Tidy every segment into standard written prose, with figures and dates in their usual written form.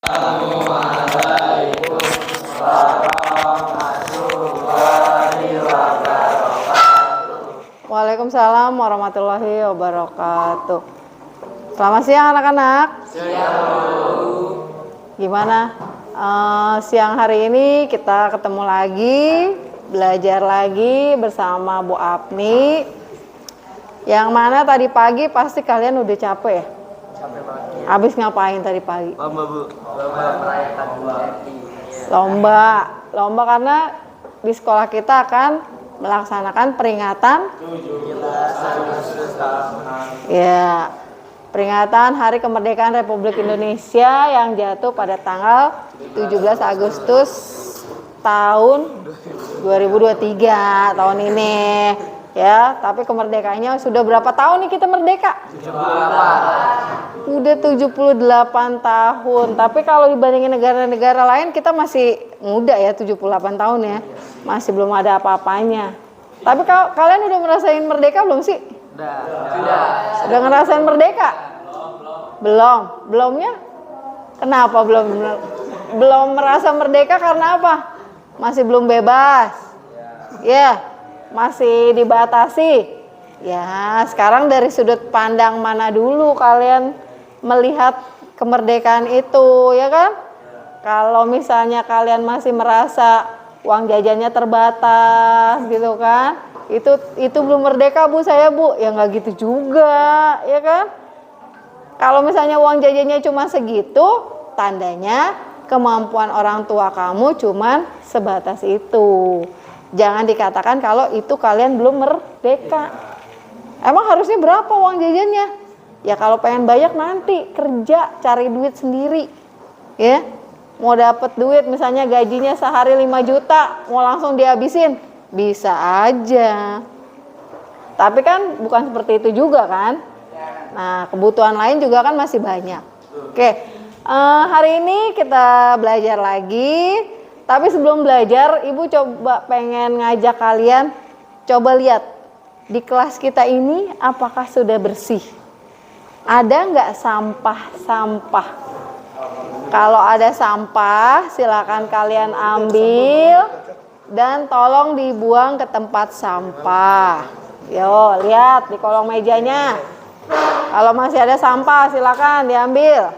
Assalamualaikum warahmatullahi wabarakatuh. Waalaikumsalam warahmatullahi wabarakatuh. Selamat siang anak-anak. Siang. Gimana? Siang hari ini kita ketemu lagi, belajar lagi bersama Bu Apni. Yang mana tadi pagi pasti kalian udah capek ya? Capek banget. Habis ngapain tadi pagi? Lomba, Bu. Lomba merayakan HUT. Lomba karena di sekolah kita akan melaksanakan peringatan 17 Agustus tahun ya, peringatan Hari Kemerdekaan Republik Indonesia yang jatuh pada tanggal 17 Agustus tahun 2023 tahun ini ya. Tapi kemerdekaannya sudah berapa tahun nih kita merdeka? 78. Udah 78 tahun. Tapi kalau dibandingin negara-negara lain kita masih muda ya, 78 tahun ya. Masih belum ada apa-apanya. Tapi kalian udah merasain merdeka belum sih? Sudah. Udah ngerasain merdeka? Belumnya? Kenapa belum merasa merdeka karena apa? Masih belum bebas. Ya, masih dibatasi. Ya, sekarang dari sudut pandang mana dulu kalian melihat kemerdekaan itu, ya kan? Kalau misalnya kalian masih merasa uang jajannya terbatas gitu kan, itu belum merdeka Bu saya Bu. Ya nggak gitu juga, ya kan? Kalau misalnya uang jajannya cuma segitu, tandanya kemampuan orang tua kamu cuma sebatas itu. Jangan dikatakan kalau itu kalian belum merdeka. Emang harusnya berapa uang jajannya? Ya kalau pengen banyak nanti kerja cari duit sendiri, ya. Mau dapat duit misalnya gajinya sehari 5 juta, mau langsung dihabisin, bisa aja. Tapi kan bukan seperti itu juga kan. Nah, kebutuhan lain juga kan masih banyak. Oke, hari ini kita belajar lagi. Tapi sebelum belajar, Ibu coba pengen ngajak kalian coba lihat di kelas kita ini apakah sudah bersih. Ada nggak sampah-sampah? Kalau ada sampah, silakan kalian ambil dan tolong dibuang ke tempat sampah. Yo, lihat di kolong mejanya. Kalau masih ada sampah, silakan diambil.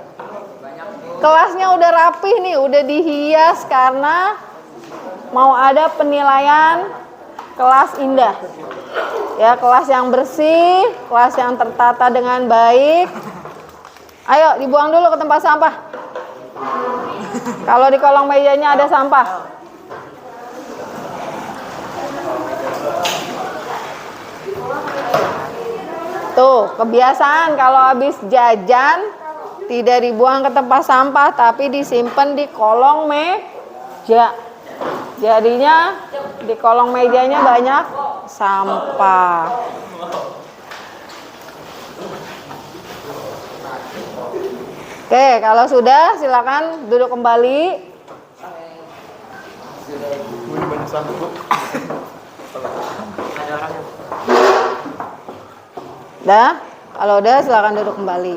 Kelasnya udah rapih nih, udah dihias karena mau ada penilaian kelas indah. Ya, kelas yang bersih, kelas yang tertata dengan baik. Ayo, dibuang dulu ke tempat sampah. Kalau di kolong mejanya ada sampah. Tuh, kebiasaan kalau habis jajan tidak dibuang ke tempat sampah tapi disimpan di kolong meja. Jadinya di kolong mejanya banyak sampah. Oke, kalau sudah silakan duduk kembali. Dah, kalau udah silakan duduk kembali.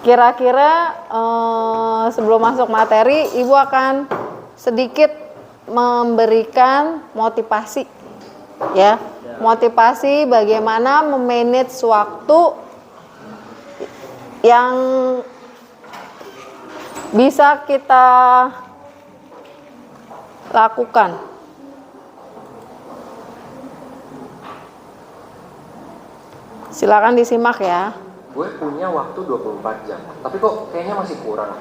Kira-kira sebelum masuk materi, Ibu akan sedikit memberikan motivasi, ya. Motivasi bagaimana memanage waktu yang bisa kita lakukan. Silakan disimak ya. Gue punya waktu 24 jam, tapi kok kayaknya masih kurang.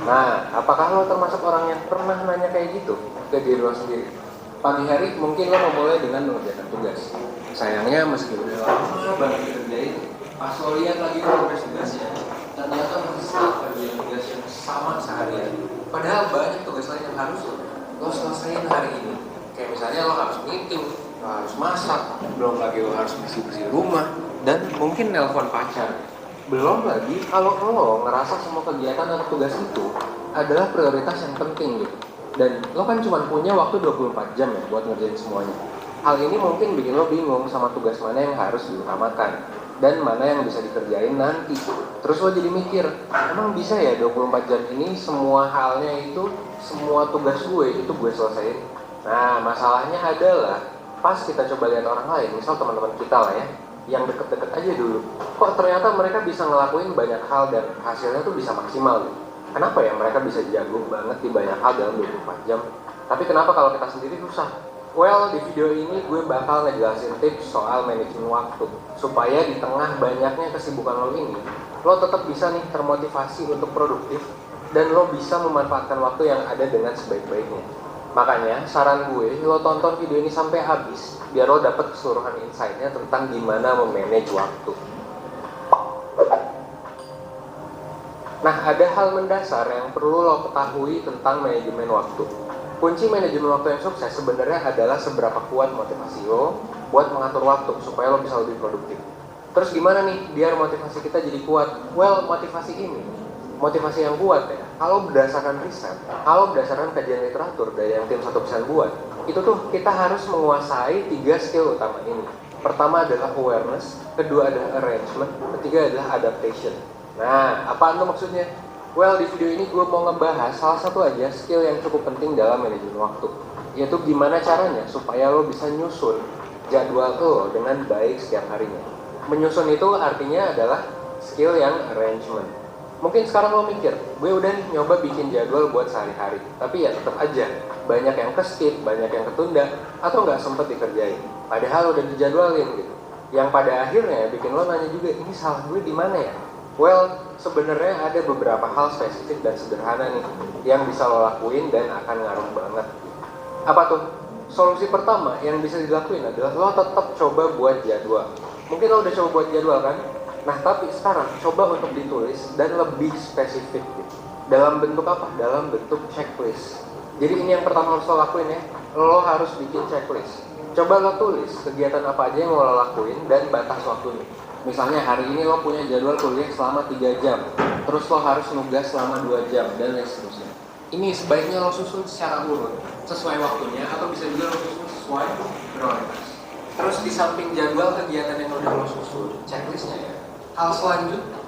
Nah, apakah lo termasuk orang yang pernah nanya kayak gitu ke diri lo sendiri? Pagi hari mungkin lo memulai dengan mengerjakan tugas. Sayangnya meski udah lama banget kerjain, pas lo lihat lagi progres tugasnya, ternyata masih stuck kerjain tugas yang sama seharian. Padahal banyak tugas lain yang harus lo selesaiin hari ini. Kayak misalnya lo harus meeting, lo harus masak, belum lagi lo harus bersih-bersih rumah, dan mungkin nelpon pacar. Belum lagi kalau lo ngerasa semua kegiatan atau tugas itu adalah prioritas yang penting gitu. Dan lo kan cuma punya waktu 24 jam ya buat ngerjain semuanya. Hal ini mungkin bikin lo bingung sama tugas mana yang harus diutamakan. dan mana yang bisa dikerjain nanti. Terus lo jadi mikir, emang bisa ya 24 jam ini semua halnya itu, semua tugas gue itu gue selesaiin? Nah, masalahnya adalah pas kita coba lihat orang lain, misal teman-teman kita lah ya, yang deket-deket aja dulu, kok ternyata mereka bisa ngelakuin banyak hal dan hasilnya tuh bisa maksimal gitu. Kenapa ya mereka bisa jago banget di banyak hal dalam 24 jam? Tapi kenapa kalau kita sendiri susah? Well, di video ini gue bakal ngejelasin tips soal manajemen waktu, supaya di tengah banyaknya kesibukan lo ini, lo tetap bisa nih termotivasi untuk produktif, dan lo bisa memanfaatkan waktu yang ada dengan sebaik-baiknya. Makanya saran gue, lo tonton video ini sampai habis, biar lo dapet keseluruhan insight-nya tentang gimana memanage waktu. Nah, ada hal mendasar yang perlu lo ketahui tentang manajemen waktu. Kunci manajemen waktu yang sukses sebenarnya adalah seberapa kuat motivasi lo buat mengatur waktu supaya lo bisa lebih produktif. Terus gimana nih biar motivasi kita jadi kuat? Well, motivasi yang kuat ya, kalau berdasarkan riset, kalau berdasarkan kajian literatur dari yang tim 1% buat, itu tuh kita harus menguasai 3 skill utama ini. Pertama adalah awareness, kedua adalah arrangement, ketiga adalah adaptation. Nah, apaan tuh maksudnya? Well, di video ini gue mau ngebahas salah satu aja skill yang cukup penting dalam manajemen waktu, yaitu gimana caranya supaya lo bisa nyusun jadwal lo dengan baik setiap harinya. Menyusun itu artinya adalah skill yang arrangement. Mungkin sekarang lo mikir, gue udah nyoba bikin jadwal buat sehari-hari, tapi ya tetap aja banyak yang ke-skip, banyak yang ketunda, atau nggak sempet dikerjain. Padahal udah dijadwalin gitu. Yang pada akhirnya bikin lo nanya juga, ini salah gue di mana ya? Well, sebenarnya ada beberapa hal spesifik dan sederhana nih yang bisa lo lakuin dan akan ngaruh banget. Apa tuh? Solusi pertama yang bisa dilakuin adalah lo tetap coba buat jadwal. Mungkin lo udah coba buat jadwal kan? Nah, tapi sekarang coba untuk ditulis dan lebih spesifik gitu. Dalam bentuk apa? Dalam bentuk checklist. Jadi ini yang pertama harus lo lakuin ya. Lo harus bikin checklist. Coba lo tulis kegiatan apa aja yang lo lakuin dan batas waktunya. Misalnya hari ini lo punya jadwal kuliah selama 3 jam, terus lo harus nugas selama 2 jam, dan lain seterusnya. Ini sebaiknya lo susun secara urut, sesuai waktunya, atau bisa juga lo susun sesuai prioritas. Terus di samping jadwal kegiatan yang udah lo susun, checklistnya ya, hal selanjutnya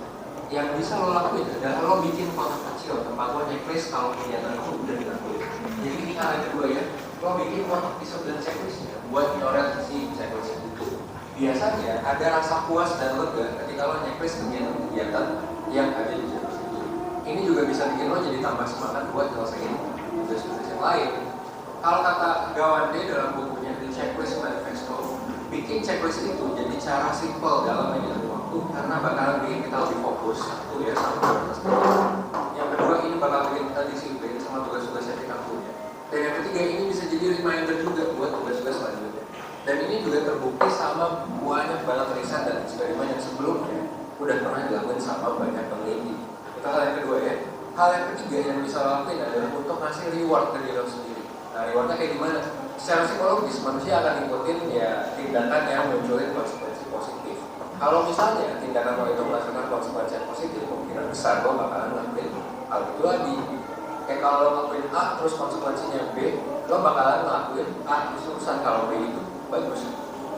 yang bisa lo lakuin adalah lo bikin kotak kecil tempat lo checklist kalau kegiatan itu udah dilakuin. Jadi ini hal yang kedua ya, lo bikin kotak di sebelah checklistnya buat nyoret si checklist itu. Biasanya ada rasa puas dan lega ketika lo checklist kegiatan yang ada di checklist itu. Ini juga bisa bikin lo jadi tambah semangat buat nyelesain tugas-tugas yang lain. Kalau kata Gawande dalam bukunya The Checklist Manifesto, bikin checklist itu jadi cara simple dalam manajemen waktu karena bakalan bikin kita lebih fokus satu ya sama prioritas kita. Yang kedua, ini bakal bikin kita disiplin sama tugas-tugas yang kita punya. Dan yang ketiga, ini bisa jadi reminder juga buat tugas-tugas selanjutnya. Dan ini juga terbukti sama banyak banget riset dan eksperimen yang sebelumnya udah pernah dilakukan sama banyak peneliti. Itu hal yang kedua ya. Hal yang ketiga yang bisa lo lakuin adalah untuk ngasih reward ke diri lo sendiri. Nah, rewardnya kayak gimana? Secara psikologis manusia akan ngikutin ya tindakan yang munculin konsekuensi positif. Kalau misalnya tindakan lo itu menghasilkan konsekuensi yang positif, kemungkinan besar lo bakalan ngelakuin hal itu lagi. Kayak kalau lo ngelakuin A terus konsekuensinya B, lo bakalan ngelakuin A terus-terusan kalau B itu bagus.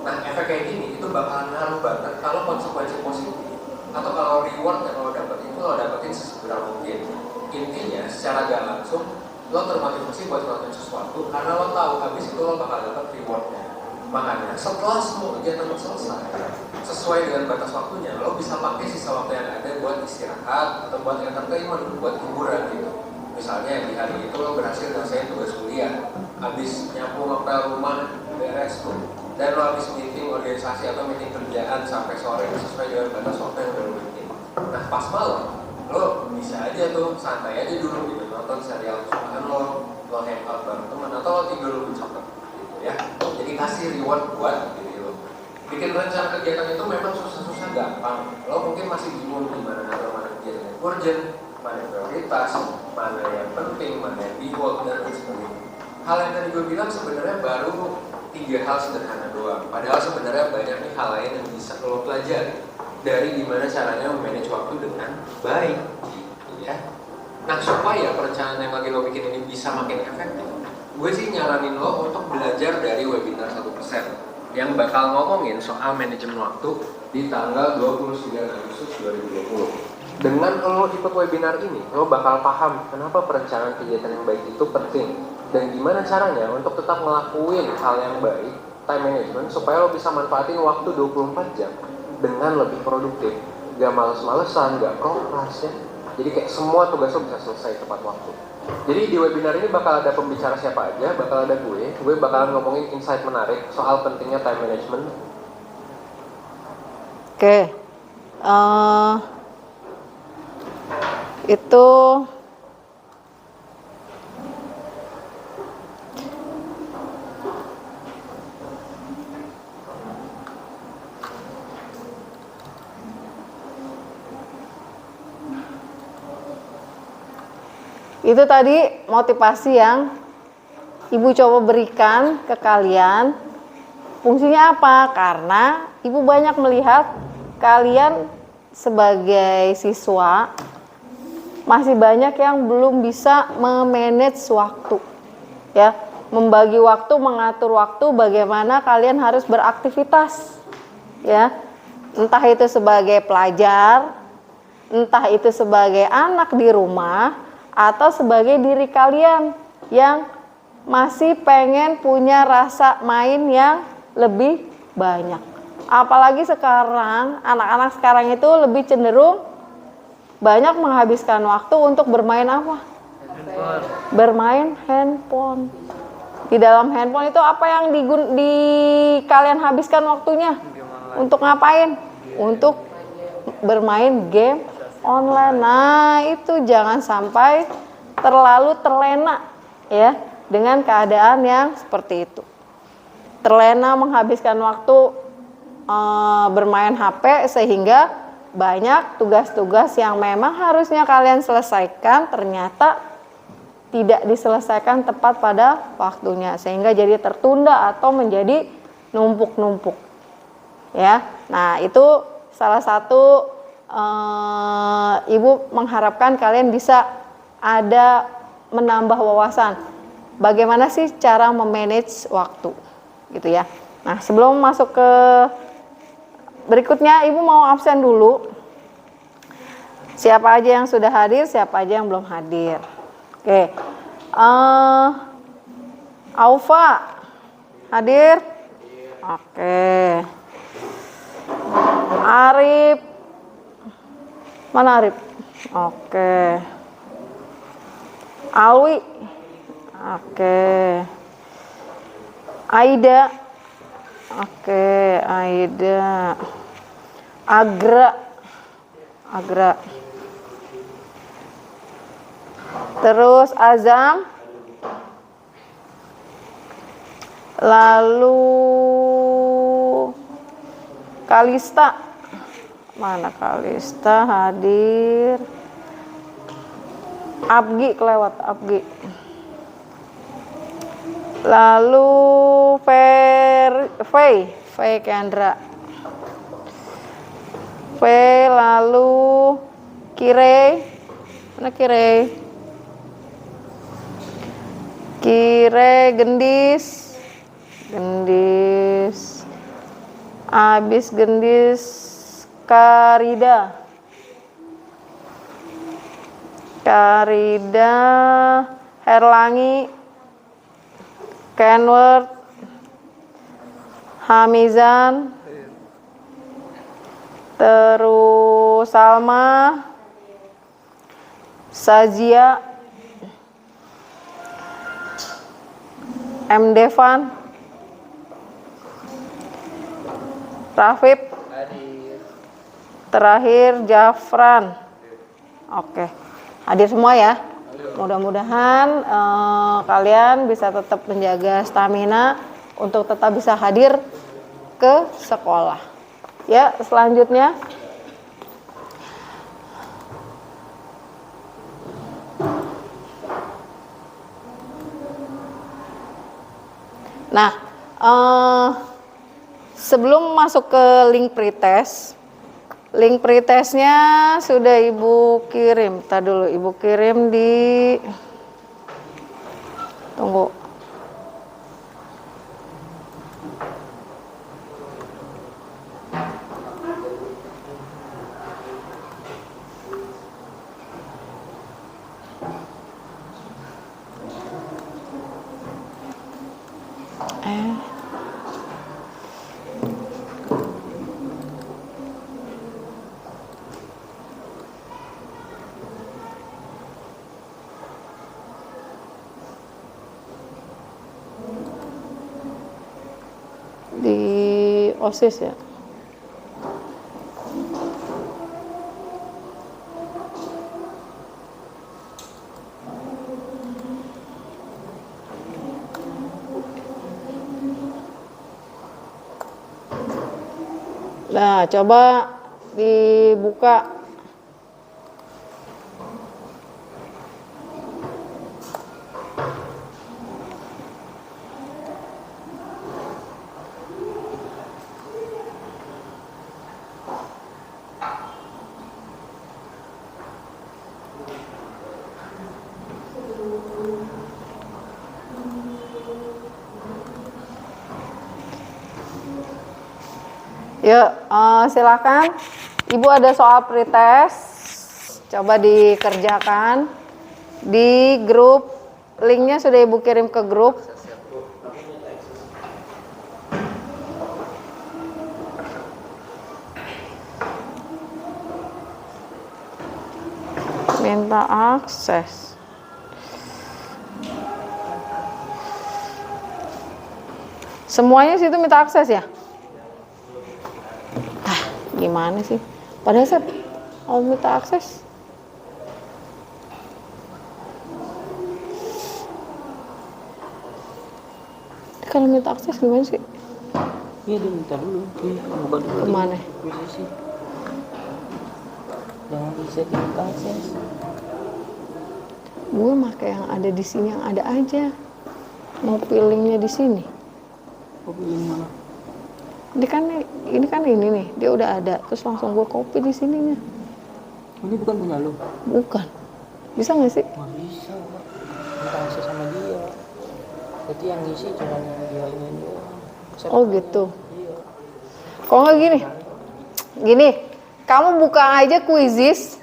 Nah, efek kayak gini itu bakalan ngaruh banget kalau konsekuensi positif atau kalau reward yang lo dapetin itu lo dapetin sesegera mungkin. Intinya secara gak langsung lo termotivasi buat ngelakuin sesuatu karena lo tahu habis itu lo bakal dapet rewardnya. Makanya setelah semua kegiatan lo selesai sesuai dengan batas waktunya, lo bisa pakai sisa waktu yang ada buat istirahat atau buat entertainment, buat hiburan gitu. Misalnya di hari itu lo berhasil nyelesain tugas kuliah, habis nyapu ngepel rumah, beres tuh, dan lo habis meeting organisasi atau meeting kerjaan sampai sore sesuai dengan batas waktu yang udah lo bikin. Nah, pas malam lo bisa aja tuh santai aja dulu gitu, nonton serial kesukaan lo hangout bareng teman, atau lo tidur lebih cepet gitu ya. Jadi kasih reward buat diri lo. Bikin rencana kegiatan itu memang susah-susah gampang. Lo mungkin masih bingung gimana ngatur mana kegiatan yang urgent, mana yang prioritas, mana yang penting, mana yang default, dan lain sebagainya. Hal yang tadi gue bilang sebenarnya baru 3 hal sederhana doang. Padahal sebenarnya banyak nih hal lain yang bisa lo pelajari dari gimana caranya memanage waktu dengan baik gitu ya. Nah, supaya perencanaan yang lagi lo bikin ini bisa makin efektif, gue sih nyaranin lo untuk belajar dari webinar 1%. yang bakal ngomongin soal manajemen waktu di tanggal 29 Agustus 2020. Dengan lo ikut webinar ini, lo bakal paham kenapa perencanaan kegiatan yang baik itu penting dan gimana caranya untuk tetap ngelakuin hal yang baik, time management, supaya lo bisa manfaatin waktu 24 jam dengan lebih produktif. Gak males-malesan, gak prokras ya. Jadi kayak semua tugas lo bisa selesai tepat waktu. Jadi di webinar ini bakal ada pembicara siapa aja, bakal ada gue bakalan ngomongin insight menarik soal pentingnya time management. Oke. Itu tadi motivasi yang Ibu coba berikan ke kalian. Fungsinya apa? Karena Ibu banyak melihat kalian sebagai siswa masih banyak yang belum bisa memanage waktu, ya, membagi waktu, mengatur waktu, bagaimana kalian harus beraktivitas, ya, entah itu sebagai pelajar, entah itu sebagai anak di rumah, atau sebagai diri kalian yang masih pengen punya rasa main yang lebih banyak. Apalagi sekarang, anak-anak sekarang itu lebih cenderung banyak menghabiskan waktu untuk bermain apa? Bermain handphone. Di dalam handphone itu apa yang kalian habiskan waktunya? Untuk ngapain? Untuk bermain game online. Nah, itu jangan sampai terlalu terlena ya dengan keadaan yang seperti itu. Terlena menghabiskan waktu bermain HP sehingga banyak tugas-tugas yang memang harusnya kalian selesaikan ternyata tidak diselesaikan tepat pada waktunya sehingga jadi tertunda atau menjadi numpuk-numpuk. Ya. Nah, itu salah satu Ibu mengharapkan kalian bisa ada menambah wawasan. Bagaimana sih cara memanage waktu? Gitu ya. Nah, sebelum masuk ke berikutnya, Ibu mau absen dulu. Siapa aja yang sudah hadir, siapa aja yang belum hadir. Oke. Aufa hadir? Oke. Arif. Mana Arif? Oke. Alwi. Oke. Aida. Oke, Aida. Agra. Terus Azam. Lalu Kalista. Mana Kalista hadir? Abgi kelewat, Abgi. Lalu Faye Kendra. Lalu Kirei. Mana Kirei? Kirei Gendis. Abis Gendis Karida. Herlangi. Kenward. Hamizan. Terus Salma. Sajia. M. Devan. Rafif. Terakhir Jafran. Oke, hadir semua ya. Mudah-mudahan kalian bisa tetap menjaga stamina untuk tetap bisa hadir ke sekolah. Ya, selanjutnya. Nah, sebelum masuk ke link pretestnya sudah Ibu kirim. Tadi dulu Ibu kirim di, tunggu. di OSIS ya. Nah, coba dibuka. Yuk, silakan. Ibu ada soal pretest. Coba dikerjakan di grup. Linknya sudah Ibu kirim ke grup. Minta akses. Semuanya situ minta akses ya? Gimana sih? Padahal saya mau minta akses. Kalau minta akses gimana sih? Iya, dia minta dulu. Buka dulu. Kemana? Posisi. Jangan bisa diminta akses. Gue pakai yang ada di sini, yang ada aja. Mau pilihnya di sini. Oh, pilih mana? Ini kan nih, dia udah ada. Terus langsung gue copy di sininya. Ini bukan punya lo? Bukan. Bisa nggak sih? Nggak bisa. Minta akses sama dia. Berarti yang ngisi cuma yang dia ini doang. Oh gitu. Iya. Kok nggak gini, kamu buka aja Quizizz,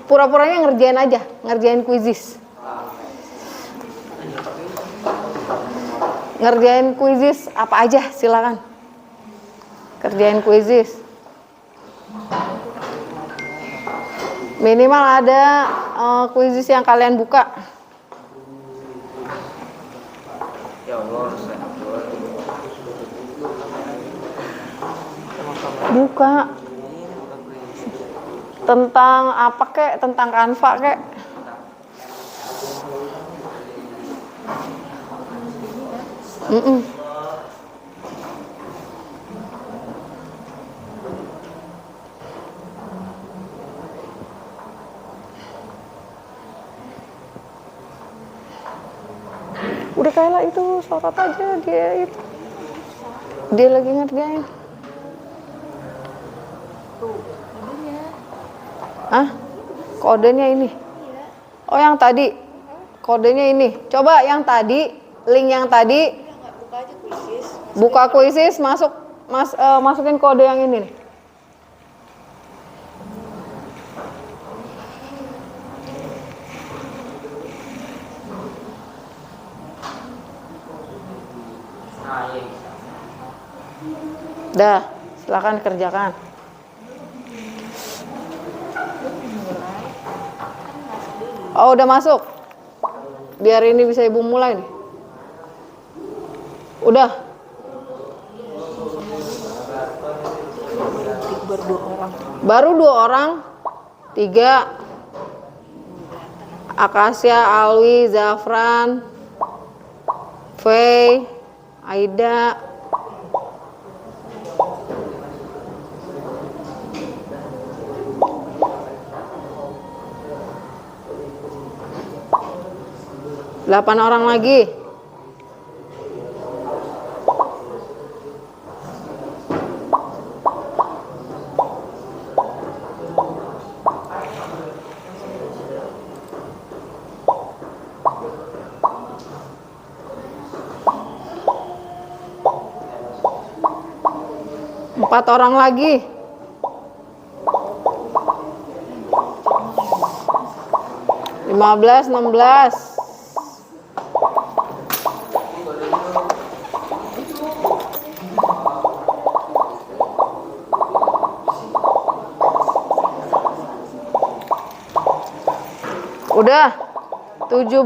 pura-puranya ngerjain Quizizz. Ngerjain Quizizz apa aja, silakan. Kerjain Quizizz. Minimal ada Quizizz yang kalian buka. Ya Allah, Buka. Tentang apa kek? Tentang Canva kek? Udah kayak itu, sorot aja dia itu. Dia lagi ngerjain. Kodenya ini. Oh, yang tadi. Kodenya ini. Coba yang tadi, link yang tadi. Buka Quizizz, masukin kode yang ini nih. Dah, silakan kerjakan. Oh, udah masuk. Biar ini bisa Ibu mulai nih. Udah. Baru 2 orang. 3. Akasya, Alwi, Zafran, Faye, Aida. Delapan orang lagi. Empat orang lagi. Lima belas, 16. Udah 17.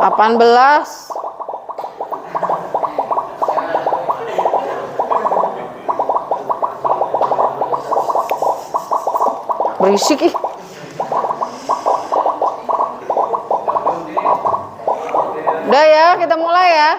18. Berisik ih. Udah ya, kita mulai ya.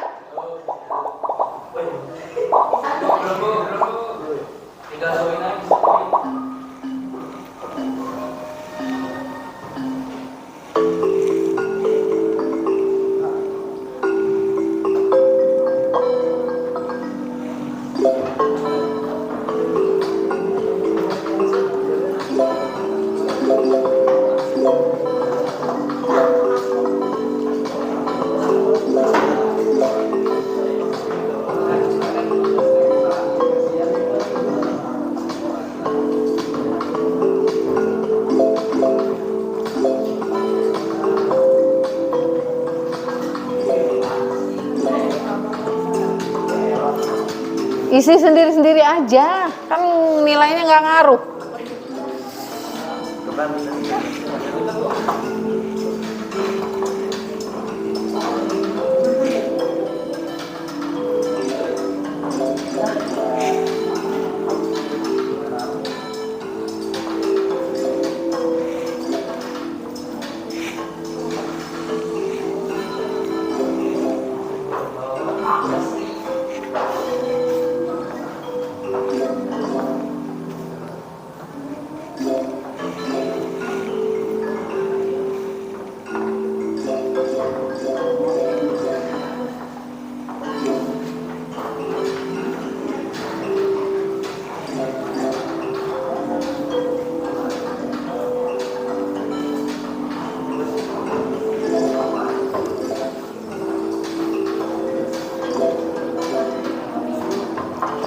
Isi sendiri-sendiri aja, kan nilainya nggak ngaruh.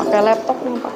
Pakai laptop nih, Pak.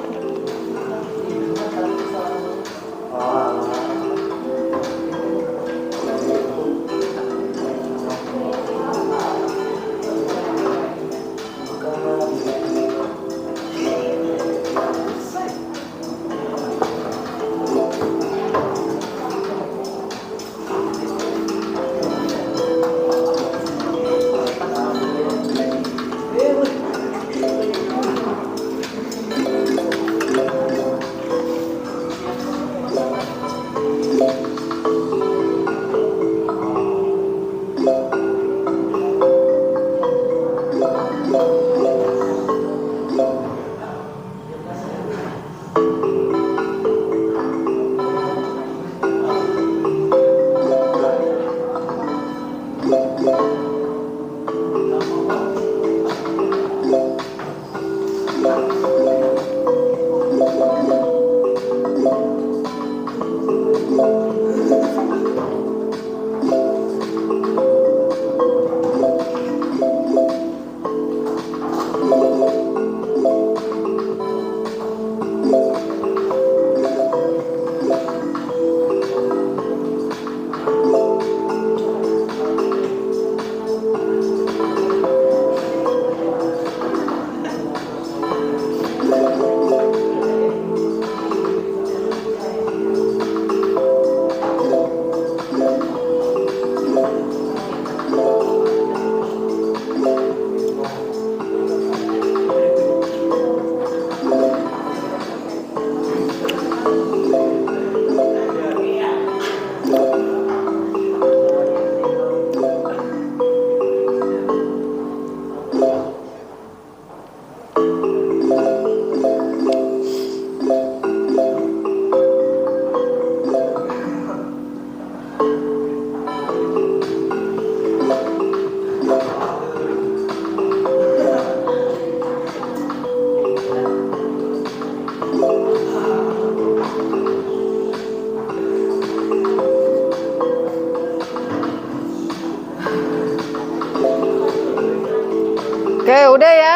Oke, udah ya?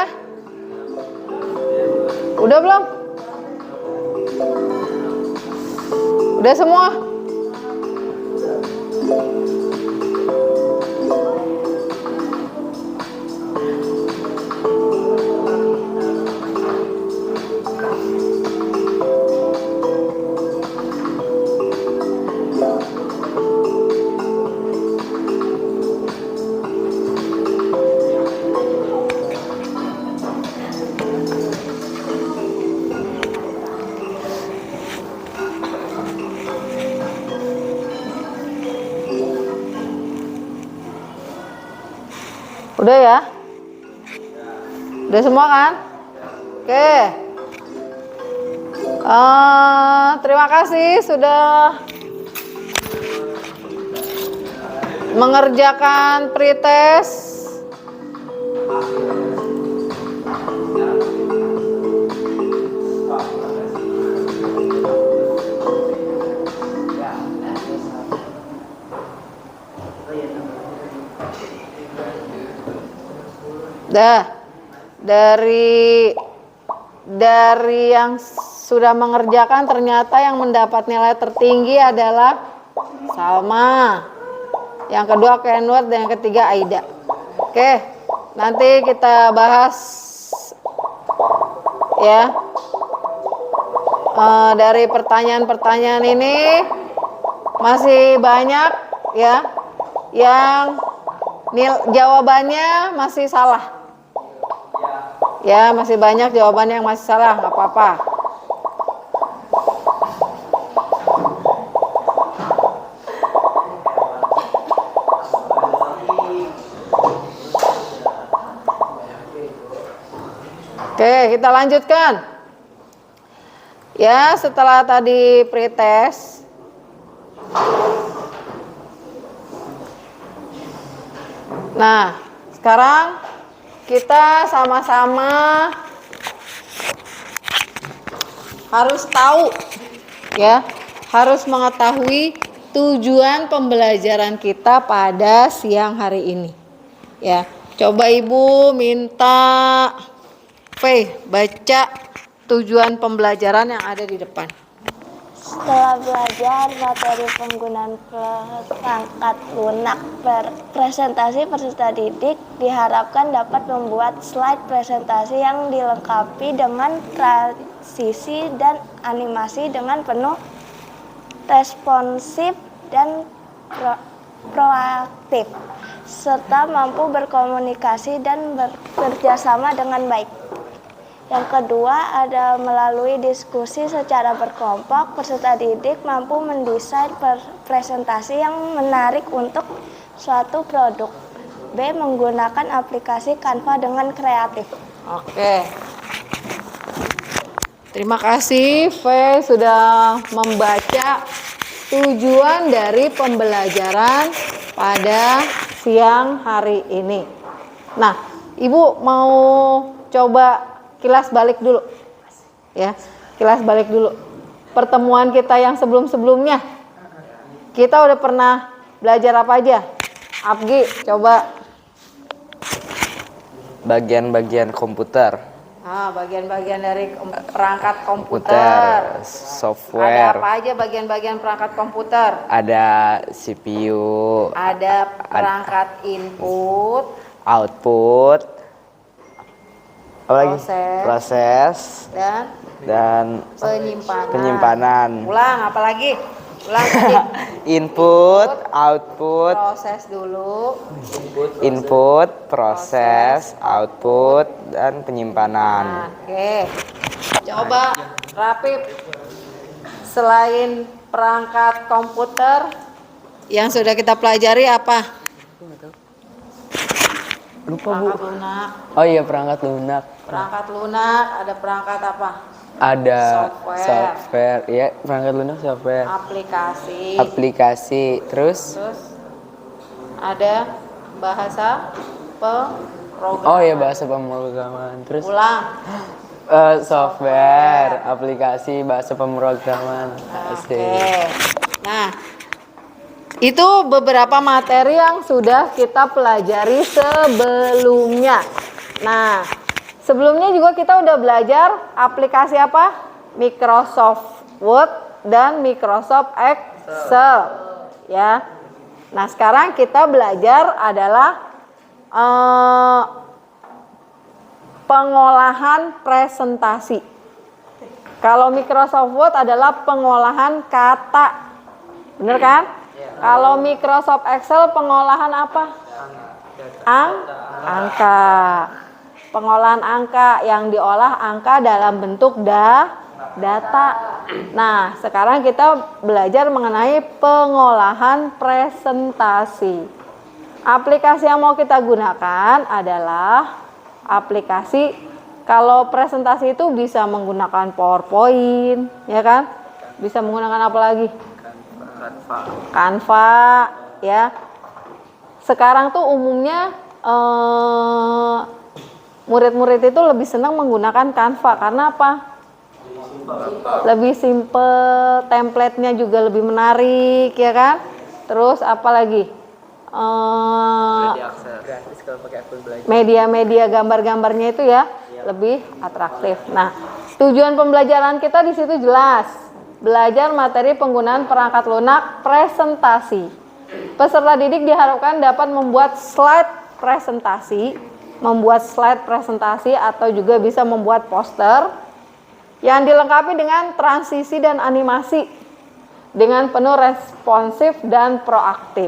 Udah belum? Udah semua? Udah ya? Udah semua kan? Oke. Terima kasih sudah mengerjakan pretest. Dari yang sudah mengerjakan ternyata yang mendapat nilai tertinggi adalah Salma. Yang kedua Kenward dan yang ketiga Aida. Oke, nanti kita bahas ya. Dari pertanyaan-pertanyaan ini masih banyak ya yang jawabannya masih salah. Ya, masih banyak jawabannya yang masih salah, nggak apa-apa. Oke, kita lanjutkan. Ya, setelah tadi pretest, nah, sekarang kita sama-sama harus tahu ya, harus mengetahui tujuan pembelajaran kita pada siang hari ini. Ya, coba Ibu minta baca tujuan pembelajaran yang ada di depan. Setelah belajar materi penggunaan perangkat lunak presentasi peserta didik diharapkan dapat membuat slide presentasi yang dilengkapi dengan transisi dan animasi dengan penuh responsif dan proaktif, serta mampu berkomunikasi dan bekerja sama dengan baik. Yang kedua ada melalui diskusi secara berkelompok, peserta didik mampu mendesain presentasi yang menarik untuk suatu produk. B. Menggunakan aplikasi Canva dengan kreatif. Oke. Terima kasih V sudah membaca tujuan dari pembelajaran pada siang hari ini. Nah, Ibu mau coba kilas balik dulu, ya, kilas balik dulu. Pertemuan kita yang sebelum-sebelumnya, kita udah pernah belajar apa aja? Abgi, coba. Bagian-bagian komputer. Bagian-bagian dari perangkat komputer. Software. Ada apa aja bagian-bagian perangkat komputer? Ada CPU. Ada perangkat input, output. Apa lagi? Proses dan penyimpanan. Ulang, apa lagi? Ulang tadi. Input, output. Proses dulu. Input, proses, output, dan penyimpanan. Oke. Coba Rapip, selain perangkat komputer yang sudah kita pelajari apa? Lupa, Bu. Perangkat lunak. Oh iya, perangkat lunak. Perangkat lunak, ada perangkat apa? Ada software. Ya, perangkat lunak software. Aplikasi. Terus ada bahasa pemrograman. oh iya, bahasa pemrograman. Terus Ulang. Software, aplikasi, bahasa pemrograman. Oke. Nah, itu beberapa materi yang sudah kita pelajari sebelumnya. Nah, sebelumnya juga kita udah belajar aplikasi apa? Microsoft Word dan Microsoft Excel. Ya. Nah, sekarang kita belajar adalah pengolahan presentasi. Kalau Microsoft Word adalah pengolahan kata. Bener kan? Kalau Microsoft Excel pengolahan apa? Angka. Pengolahan angka yang diolah angka dalam bentuk data. Nah, sekarang kita belajar mengenai pengolahan presentasi. Aplikasi yang mau kita gunakan adalah aplikasi, kalau presentasi itu bisa menggunakan PowerPoint, ya kan? Bisa menggunakan apa lagi? Canva, ya. Sekarang tuh umumnya murid-murid itu lebih senang menggunakan Canva karena apa? Lebih simple, template-nya juga lebih menarik, ya kan? Terus apa lagi? Media-media gambar-gambarnya itu ya lebih atraktif. Nah, tujuan pembelajaran kita di situ jelas. Belajar materi penggunaan perangkat lunak presentasi. Peserta didik diharapkan dapat membuat slide presentasi atau juga bisa membuat poster yang dilengkapi dengan transisi dan animasi dengan penuh responsif dan proaktif,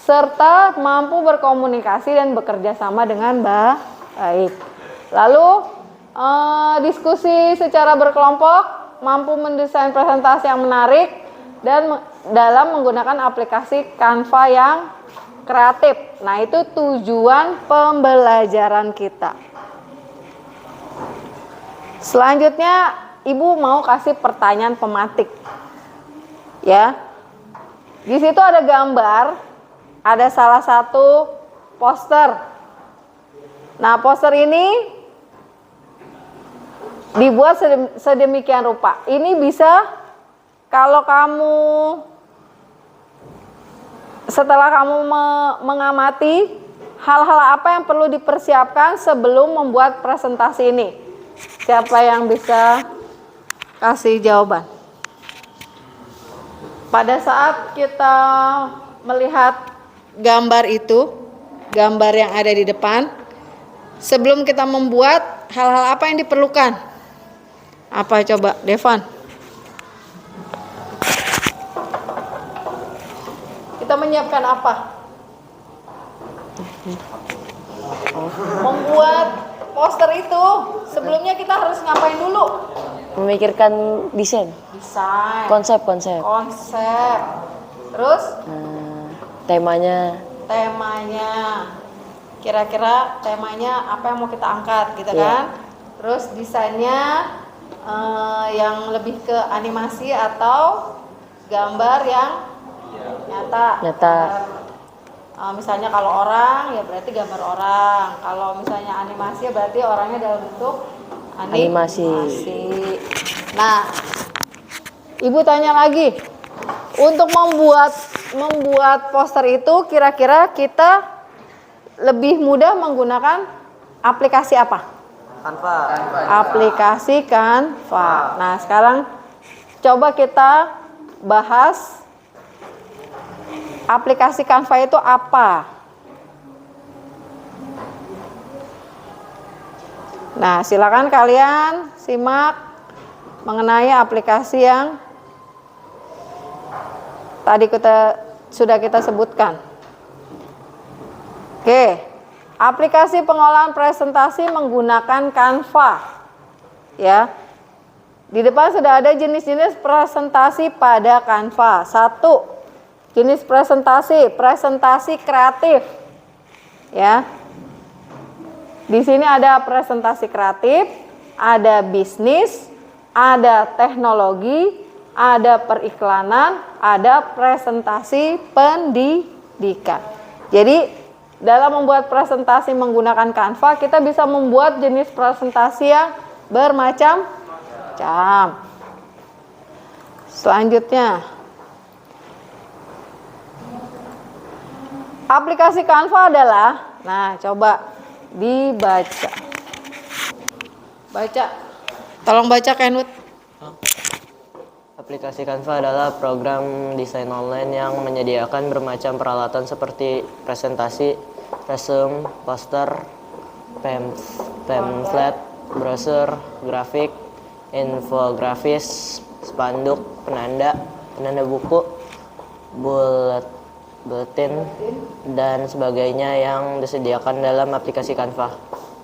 serta mampu berkomunikasi dan bekerja sama dengan baik. Lalu diskusi secara berkelompok, mampu mendesain presentasi yang menarik dan dalam menggunakan aplikasi Canva yang kreatif. Nah, itu tujuan pembelajaran kita. Selanjutnya, Ibu mau kasih pertanyaan pematik. Ya. Di situ ada gambar, ada salah satu poster. Nah, poster ini dibuat sedemikian rupa. Ini bisa kalau kamu setelah kamu mengamati hal-hal apa yang perlu dipersiapkan sebelum membuat presentasi ini. Siapa yang bisa kasih jawaban? Pada saat kita melihat gambar itu, gambar yang ada di depan, sebelum kita membuat, hal-hal apa yang diperlukan? Apa coba, Devan? Kita menyiapkan apa? Membuat poster itu, sebelumnya kita harus ngapain dulu? Memikirkan desain, konsep. Terus? Temanya. Kira-kira temanya apa yang mau kita angkat, gitu kan? Terus desainnya yang lebih ke animasi atau gambar yang nyata. Misalnya kalau orang ya berarti gambar orang. Kalau misalnya animasi ya berarti orangnya dalam bentuk animasi. Nah, Ibu tanya lagi. Untuk membuat poster itu kira-kira kita lebih mudah menggunakan aplikasi apa? Canva. Aplikasi Canva. Nah, sekarang coba kita bahas aplikasi Canva itu apa? Nah, silakan kalian simak mengenai aplikasi yang tadi sudah kita sebutkan. Oke, aplikasi pengolahan presentasi menggunakan Canva. Ya, di depan sudah ada jenis-jenis presentasi pada Canva. 1. Jenis presentasi kreatif. Ya. Di sini ada presentasi kreatif, ada bisnis, ada teknologi, ada periklanan, ada presentasi pendidikan. Jadi, dalam membuat presentasi menggunakan Canva, kita bisa membuat jenis presentasi yang bermacam-macam. Selanjutnya, aplikasi Canva adalah, nah coba dibaca. Tolong baca Kenwood. Aplikasi Canva adalah program desain online yang menyediakan bermacam peralatan seperti presentasi, resume, poster, pamflet, brosur, grafik, infografis, spanduk, penanda buku, bulletin, dan sebagainya yang disediakan dalam aplikasi Canva.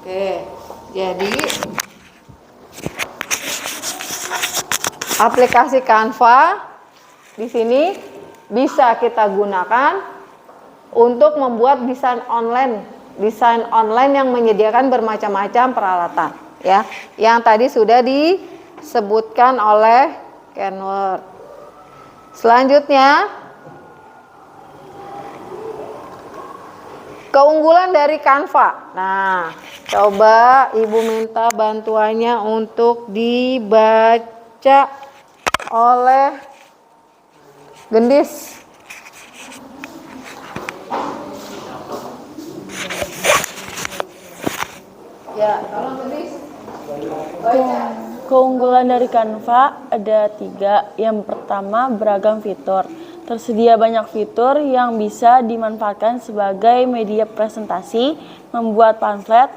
Oke, jadi aplikasi Canva di sini bisa kita gunakan untuk membuat desain online yang menyediakan bermacam-macam peralatan, ya. Yang tadi sudah disebutkan oleh Kenward. Selanjutnya, keunggulan dari Canva. Nah, coba Ibu minta bantuannya untuk dibaca oleh Gendis. Ya, tolong Gendis. Keunggulan dari Canva ada 3. Yang pertama, beragam fitur. Tersedia banyak fitur yang bisa dimanfaatkan sebagai media presentasi, membuat pamflet,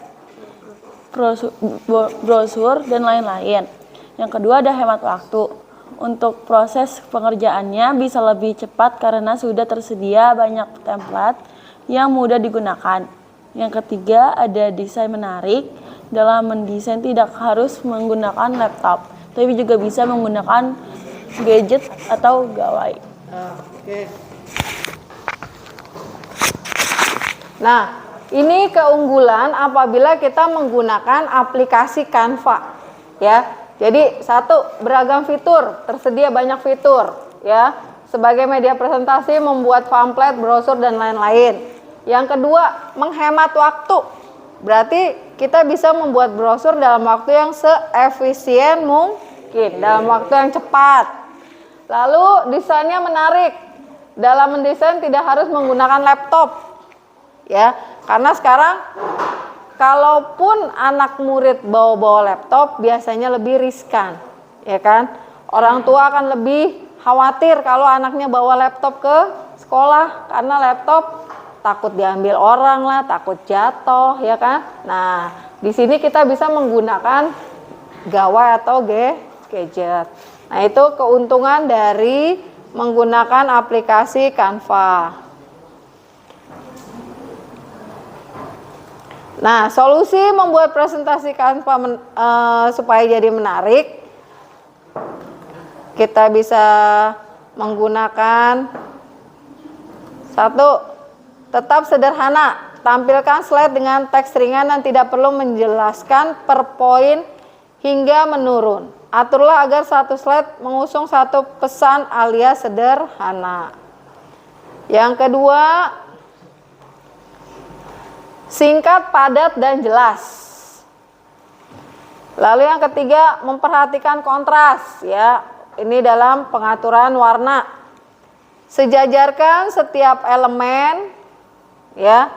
brosur, dan lain-lain. Yang kedua, ada hemat waktu. Untuk proses pengerjaannya bisa lebih cepat karena sudah tersedia banyak template yang mudah digunakan. Yang ketiga, ada desain menarik. Dalam mendesain tidak harus menggunakan laptop, tapi juga bisa menggunakan gadget atau gawai. Oke. Nah, ini keunggulan apabila kita menggunakan aplikasi Canva, ya. Jadi 1, beragam fitur, tersedia banyak fitur, ya. Sebagai media presentasi, membuat pamflet, brosur, dan lain-lain. Yang kedua, menghemat waktu. Berarti kita bisa membuat brosur dalam waktu yang seefisien mungkin, dalam waktu yang cepat. Lalu desainnya menarik. Dalam mendesain tidak harus menggunakan laptop, ya. Karena sekarang kalaupun anak murid bawa laptop biasanya lebih riskan, ya kan? Orang tua akan lebih khawatir kalau anaknya bawa laptop ke sekolah karena laptop takut diambil orang lah, takut jatuh, ya kan? Nah, di sini kita bisa menggunakan gawai atau gadget. Nah, itu keuntungan dari menggunakan aplikasi Canva. Nah, solusi membuat presentasi Canva supaya jadi menarik, kita bisa menggunakan 1, tetap sederhana, tampilkan slide dengan teks ringan dan tidak perlu menjelaskan per poin hingga menurun. Aturlah agar satu slide mengusung satu pesan alias sederhana. Yang kedua, singkat, padat, dan jelas. Lalu yang ketiga, memperhatikan kontras, ya. Ini dalam pengaturan warna. Sejajarkan setiap elemen, ya.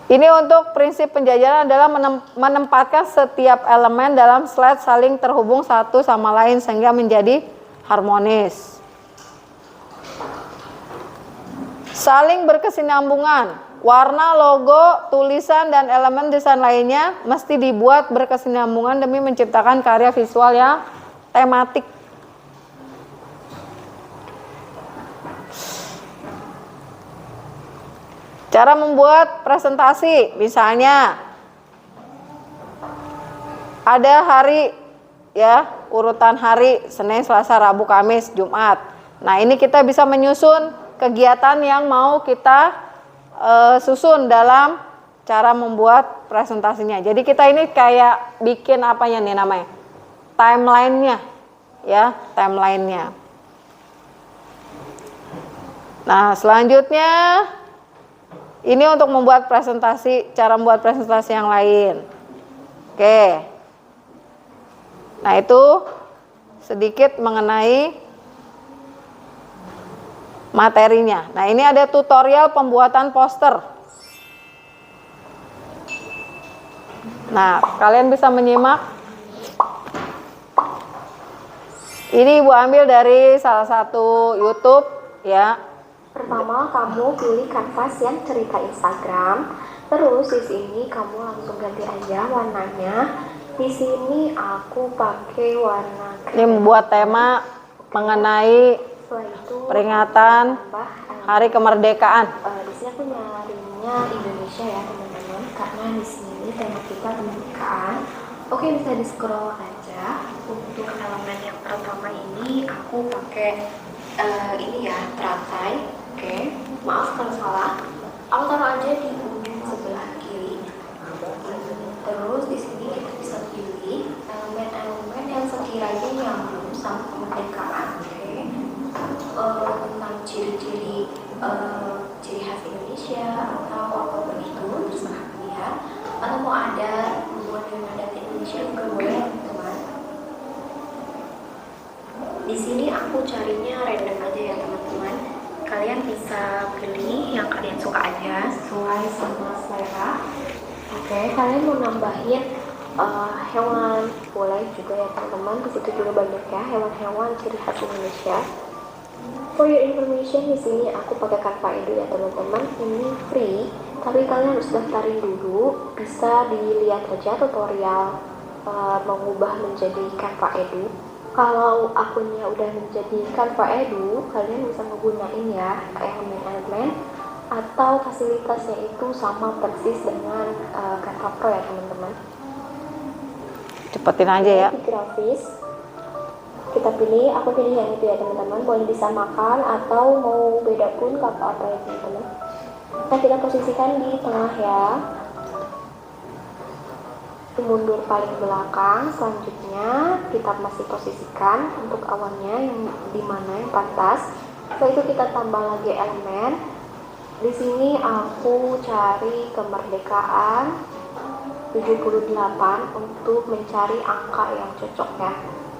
Ini untuk prinsip penjajaran adalah menempatkan setiap elemen dalam slide saling terhubung satu sama lain sehingga menjadi harmonis. Saling berkesinambungan. Warna, logo, tulisan, dan elemen desain lainnya mesti dibuat berkesinambungan demi menciptakan karya visual yang tematik. Cara membuat presentasi, misalnya ada hari, ya, urutan hari Senin, Selasa, Rabu, Kamis, Jumat. Nah, ini kita bisa menyusun kegiatan yang mau kita susun dalam cara membuat presentasinya. Jadi kita ini kayak bikin apanya nih namanya? Timeline-nya, ya, timeline-nya. Nah, selanjutnya ini untuk membuat presentasi, cara membuat presentasi yang lain. Oke. Nah, itu sedikit mengenai materinya. Nah, ini ada tutorial pembuatan poster. Nah, kalian bisa menyimak. Ini Ibu ambil dari salah satu YouTube, ya. Pertama, kamu pilih kanvas yang cerita Instagram. Terus di sini kamu langsung ganti aja warnanya. Di sini aku pakai warna krem. Ini membuat tema mengenai peringatan Hari Kemerdekaan. Di sini aku nyarinya Indonesia ya teman-teman, karena di sini tema kita kemerdekaan. Oke, bisa di scroll aja. Untuk elemen yang pertama ini aku pakai ini ya, teratai. Oke. Maaf kalau salah. Aku taruh aja di ujung sebelah kiri. Terus di sini kita bisa pilih elemen-elemen yang sekiranya nyambung sama kemerdekaan. Oke. Tentang ciri-ciri ciri khas Indonesia atau apapun itu terserah kalian. Atau mau ada hubungan dengan adat Indonesia juga boleh, teman-teman. Di sini aku carinya random aja ya, teman-teman. Kalian bisa pilih yang kalian suka aja sesuai sama selera. Oke, kalian mau nambahin hewan boleh juga ya, teman-teman. Di situ juga banyak ya hewan-hewan ciri khas Indonesia. For your information, di sini aku pakai Canva Edu ya, teman-teman. Ini free, tapi kalian harus daftarin dulu. Bisa dilihat aja tutorial mengubah menjadi Canva Edu. Kalau akunnya udah menjadi Canva Edu, kalian bisa menggunain ya elemen-elemen atau fasilitasnya itu sama persis dengan Canva Pro ya, teman-teman. Cepetin aja ya. Di grafis kita pilih, aku pilih yang itu ya, teman-teman. Boleh disamakan atau mau beda pun gak apa-apa ya, teman-teman. Nah, kita posisikan di tengah ya. Mundur paling belakang. Selanjutnya kita masih posisikan untuk awannya yang dimana yang pantas. Setelah itu kita tambah lagi elemen. Di sini aku cari kemerdekaan 78 untuk mencari angka yang cocok ya.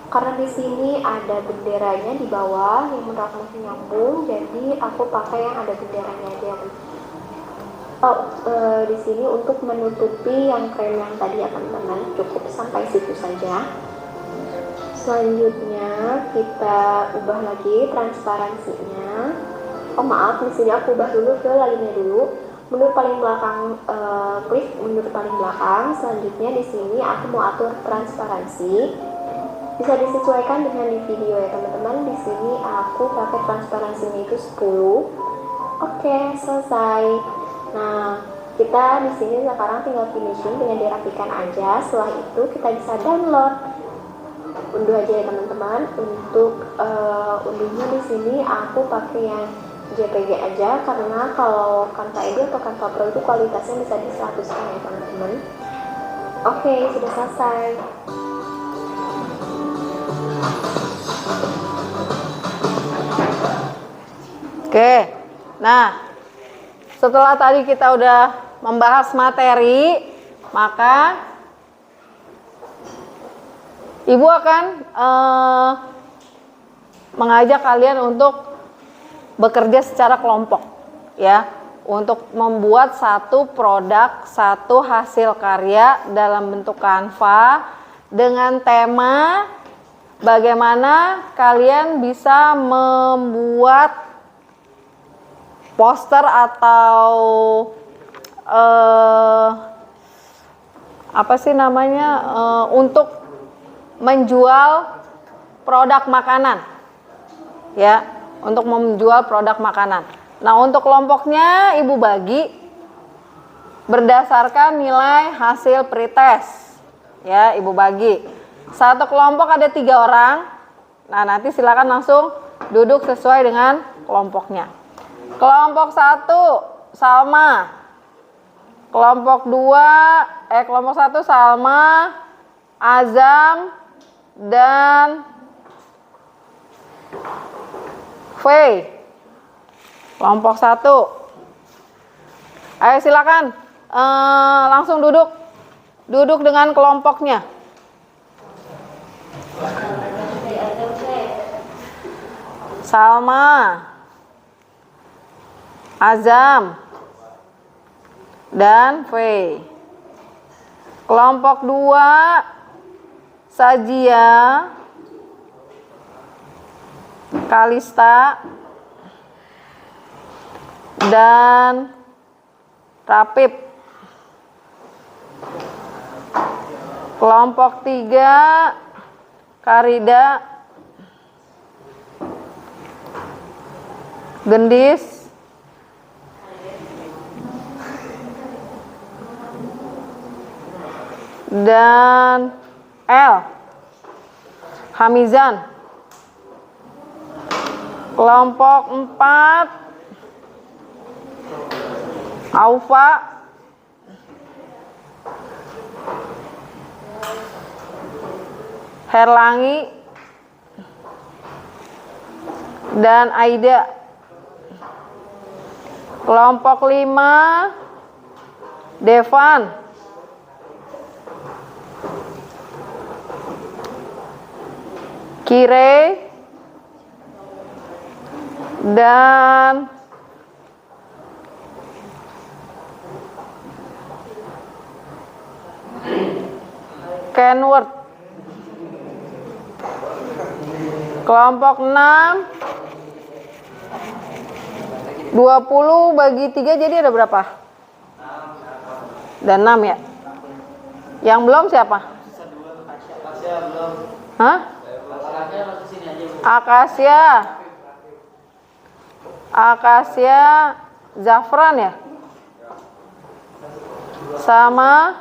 Karena di sini ada benderanya di bawah yang menurut aku masih nyambung, jadi aku pakai yang ada benderanya aja. Di sini untuk menutupi yang krem yang tadi ya, teman-teman, cukup sampai situ saja. Selanjutnya kita ubah lagi transparansinya. Oh maaf, di sini aku ubah dulu ke lainnya dulu. Mundur paling belakang, klik mundur paling belakang. Selanjutnya di sini aku mau atur transparansi. Bisa disesuaikan dengan di video ya, teman-teman. Di sini aku pakai transparansinya itu 10. Oke, selesai. Nah, kita di sini sekarang tinggal finishing dengan dirapikan aja. Setelah itu kita bisa download. Unduh aja ya, teman-teman. Untuk unduhnya di sini aku pakai yang JPG aja, karena kalau Canva Edu atau Canva Pro itu kualitasnya bisa di 100 ya, teman-teman. Oke, sudah selesai. Oke, nah setelah tadi kita udah membahas materi, maka Ibu akan mengajak kalian untuk bekerja secara kelompok, ya, untuk membuat satu produk, satu hasil karya dalam bentuk Canva dengan tema bagaimana kalian bisa membuat poster atau apa sih namanya, untuk menjual produk makanan, ya, untuk menjual produk makanan. Nah, untuk kelompoknya Ibu bagi berdasarkan nilai hasil pretest, ya, Ibu bagi. Satu kelompok ada 3 orang. Nah, nanti silakan langsung duduk sesuai dengan kelompoknya. Kelompok 1 Salma. Kelompok 1 Salma, Azam, dan V. Kelompok 1. Ayo silakan langsung duduk dengan kelompoknya. Salma, Azam, dan V. Kelompok 2 Sajia, Kalista, dan Rapip. Kelompok 3 Karida, Gendis, dan L, Hamizan. Kelompok 4 Aufa, Herlangi, dan Aida. Kelompok 5, Devan, Kire, dan Kenworth. Kelompok 6, 20 bagi 3 jadi ada berapa? Dan 6 ya. Yang belum siapa? Hah? Akasia, Zafran ya? Sama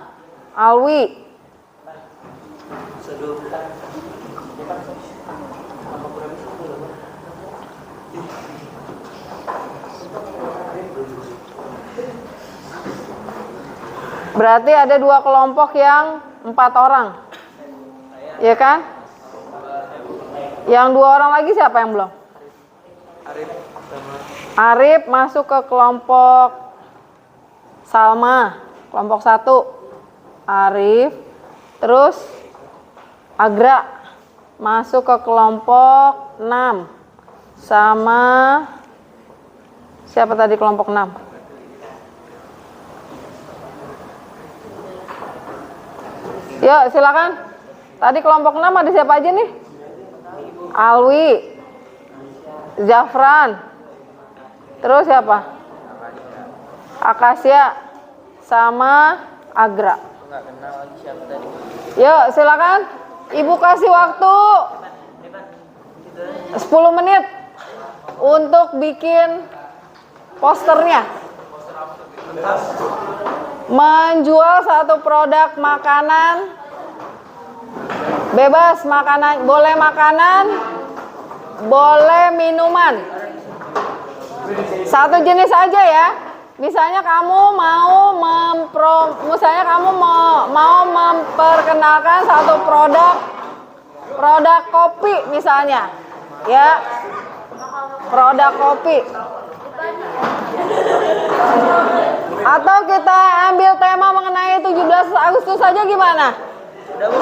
Alwi. Berarti ada 2 kelompok yang 4 orang. Ya kan? Yang 2 orang lagi siapa yang belum? Arif masuk ke kelompok Salma, kelompok 1. Arif, terus Agra masuk ke kelompok 6 sama siapa tadi kelompok 6? Yuk silakan. Tadi kelompok 6 ada siapa aja nih? Alwi, Zafran, terus siapa? Akasia sama Agra. Yuk silakan. Ibu kasih waktu 10 menit untuk bikin posternya. Menjual satu produk makanan, bebas makanan, boleh minuman. Satu jenis aja ya. Misalnya kamu mau memperkenalkan satu produk kopi misalnya. Ya. Produk kopi. Atau kita ambil tema mengenai 17 Agustus saja gimana? Udah Bu,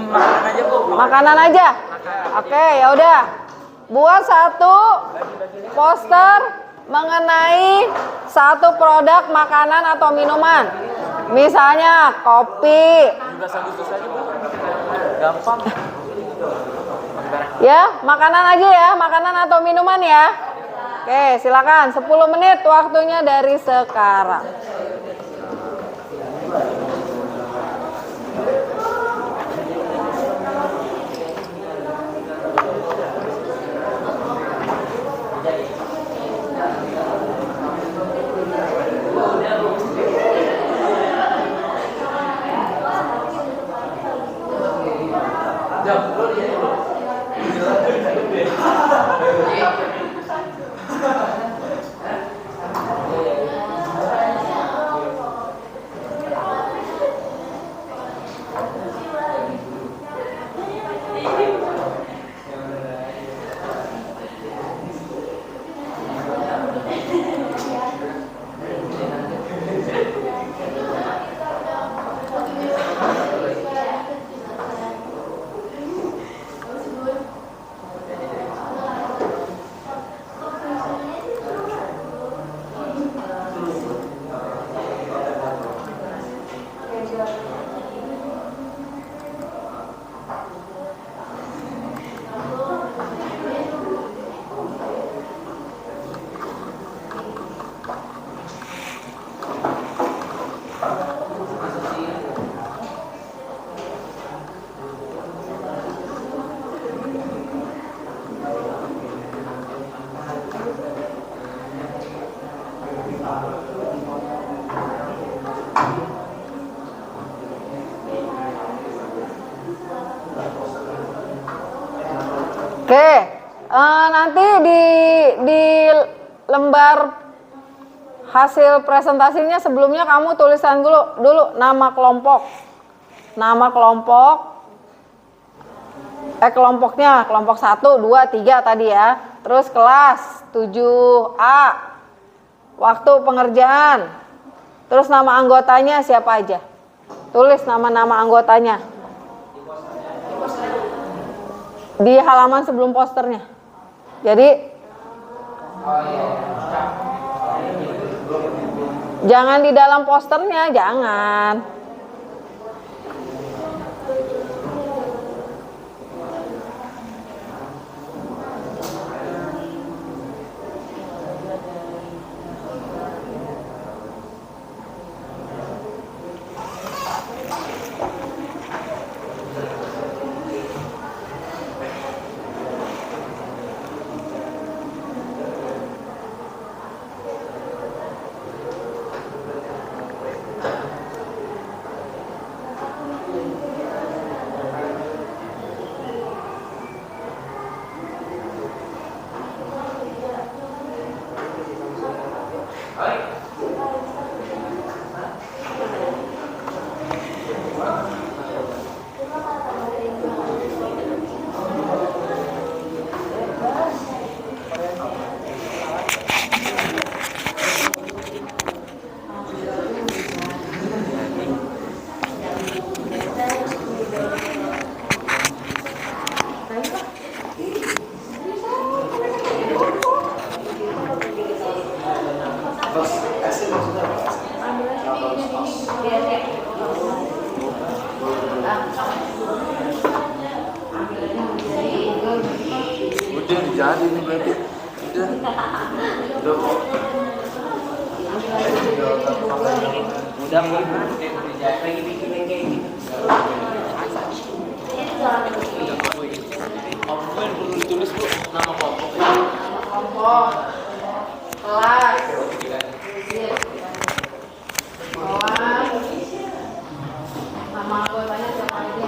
makanan aja Bu. Makanan aja. Oke, ya udah. Buat satu poster mengenai satu produk makanan atau minuman. Misalnya kopi. 17 Agustus aja Bu. Gampang. Ya, makanan aja ya, makanan atau minuman ya. Oke, silakan 10 menit waktunya dari sekarang. Oke, nanti di lembar hasil presentasinya sebelumnya kamu tulisan dulu nama kelompok. Nama kelompok. Kelompoknya, kelompok 1, 2, 3 tadi ya. Terus kelas 7A. Waktu pengerjaan. Terus nama anggotanya siapa aja? Tulis nama-nama anggotanya. Di halaman sebelum posternya. Jadi jangan di dalam posternya, jangan. Udah jadi nih berarti. Udah lagi bikin kayak gini. Kelompok perlu ditulis Bu, nama kelompoknya. Kelompok, kelas, nama anggotanya siapa aja.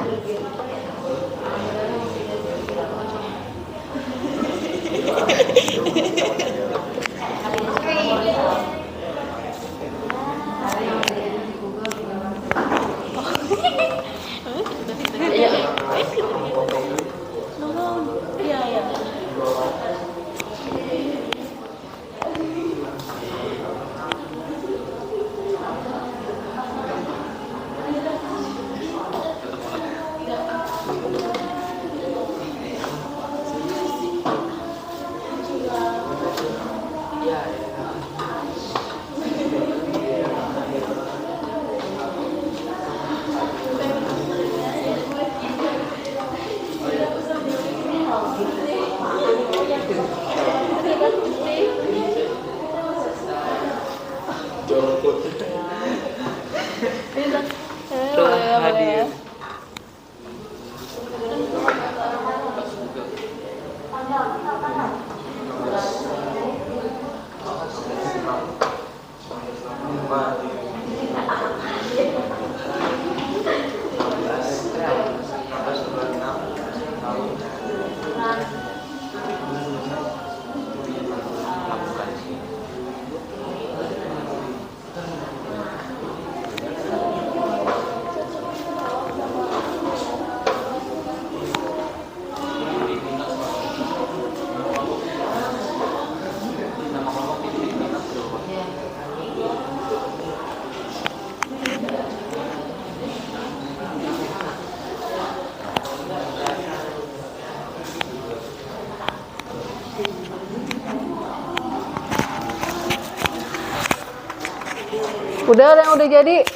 Udah yang udah jadi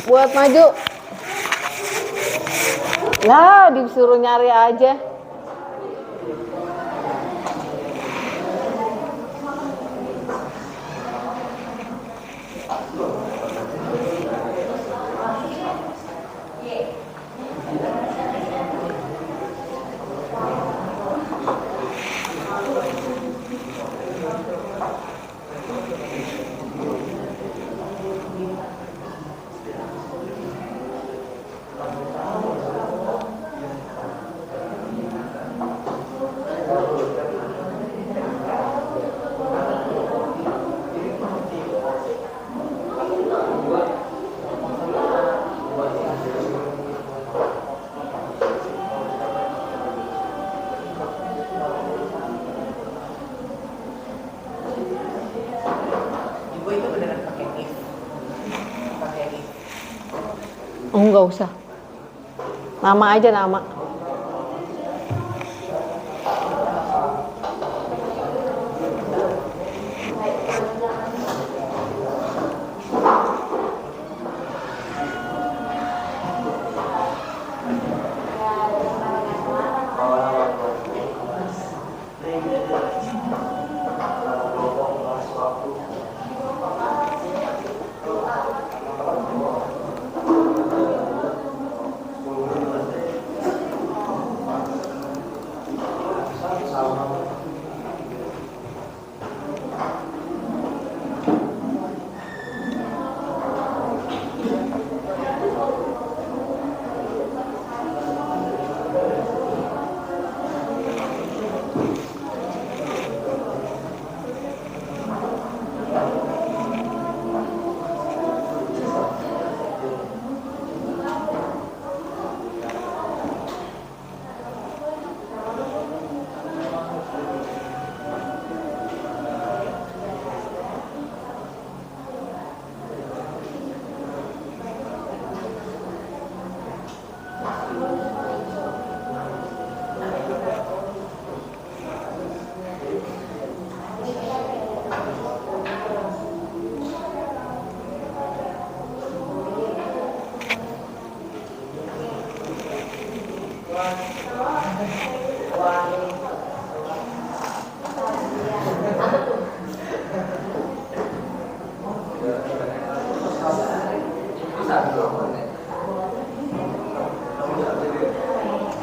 buat maju. Lah disuruh nyari aja. nggak usah. Nama aja nama.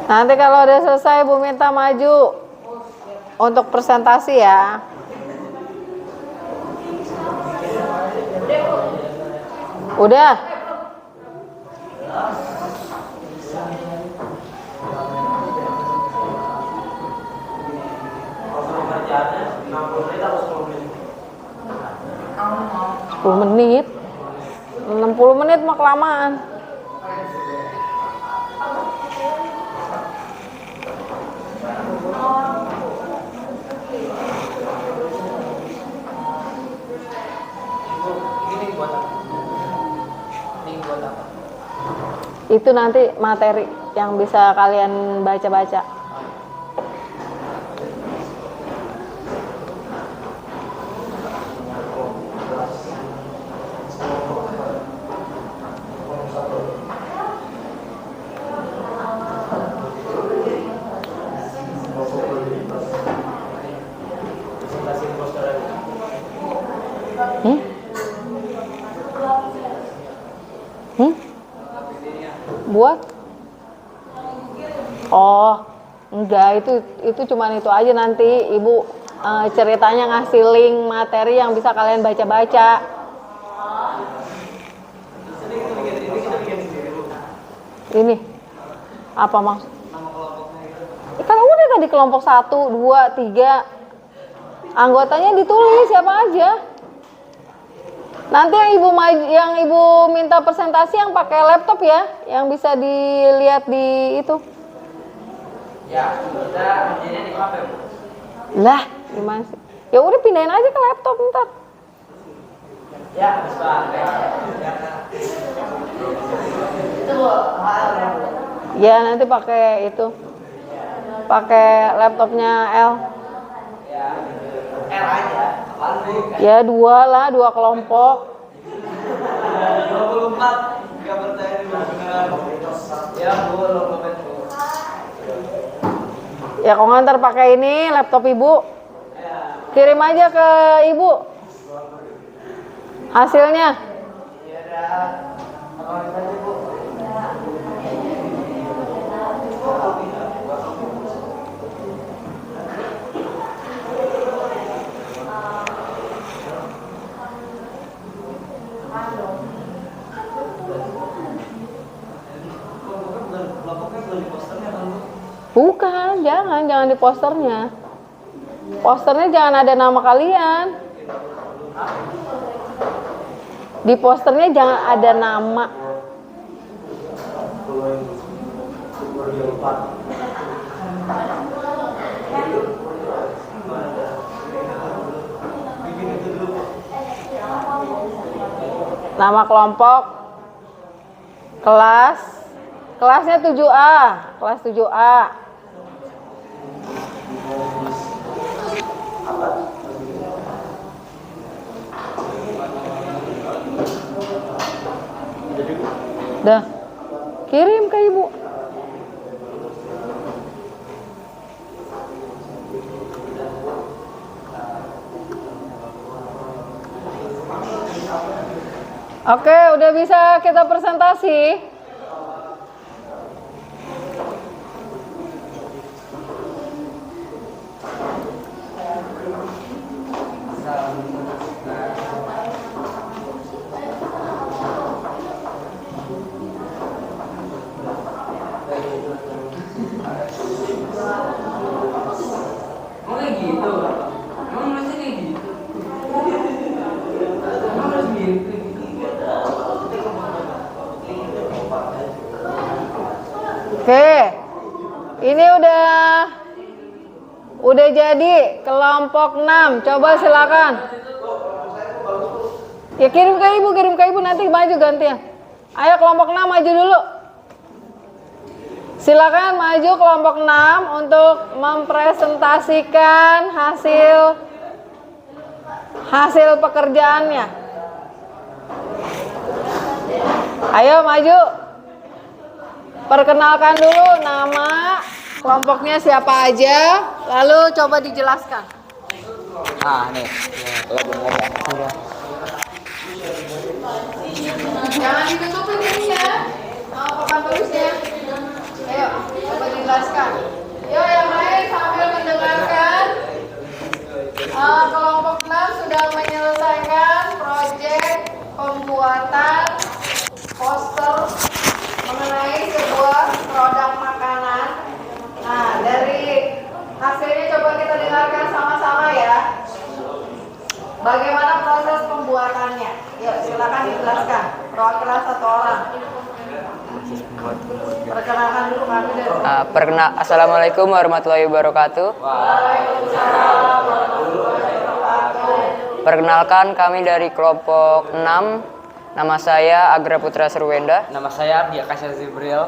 Nanti kalau udah selesai Bu minta maju untuk presentasi ya. Udah. Menit 60 menit mah kelamaan. Itu nanti materi yang bisa kalian baca-baca. Buat? Oh, enggak, itu cuman itu aja nanti Ibu ceritanya ngasih link materi yang bisa kalian baca-baca. Ini apa maksud? Kan udah tadi kelompok 1, 2, 3 anggotanya ditulis siapa aja. Nanti yang ibu minta presentasi yang pakai laptop ya, yang bisa dilihat di itu. Ya, udah pindahin di HP, Bu. Lah, gimana sih? Ya udah pindahin aja ke laptop ntar. Ya, bisa. Ya, nanti pakai itu. Pakai laptopnya L. L aja. Ya 2 lah, 2 kelompok. 24 nggak percaya dengan ya Bu. Ya kalau ngantar pakai ini laptop Ibu, kirim aja ke Ibu hasilnya. Bukan, jangan di posternya. Posternya jangan ada nama kalian. Di posternya jangan ada nama. Nama kelompok, Kelasnya 7A, kelas 7A. Dah, kirim ke ibu. Oke, udah bisa kita presentasi. Oke, ini udah jadi kelompok 6. Coba silakan. Ya kirim ke ibu nanti maju gantian. Ayo kelompok 6 maju dulu. Silakan maju kelompok 6 untuk mempresentasikan hasil pekerjaannya. Ayo maju. Perkenalkan dulu nama, kelompoknya siapa aja, lalu coba dijelaskan. Nih. Jangan ditutupin ini ya, papan tulisnya. Ayo, coba dijelaskan. Yuk yang lain sambil mendengarkan. Kelompok 6 sudah menyelesaikan proyek pembuatan poster mengenai sebuah produk makanan. Nah, dari hasilnya coba kita dengarkan sama-sama ya. Bagaimana proses pembuatannya? Yuk, silakan dijelaskan. Perwakilan satu orang. Perkenalkan dulu kami dari. Assalamualaikum warahmatullahi wabarakatuh. Waalaikumsalam warahmatullahi wabarakatuh. Perkenalkan kami dari kelompok 6. Nama saya Agra Putra Serwenda. Nama saya Abdi Akasya Zibril.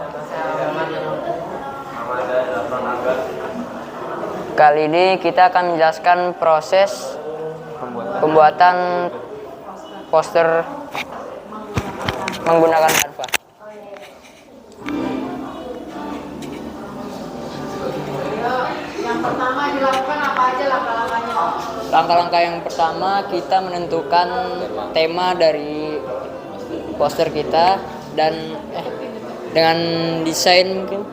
Kali ini kita akan menjelaskan proses pembuatan poster menggunakan Canva. Yang pertama dilakukan apa aja langkah-langkahnya? Langkah-langkah yang pertama kita menentukan tema dari poster kita dan dengan desain mungkin.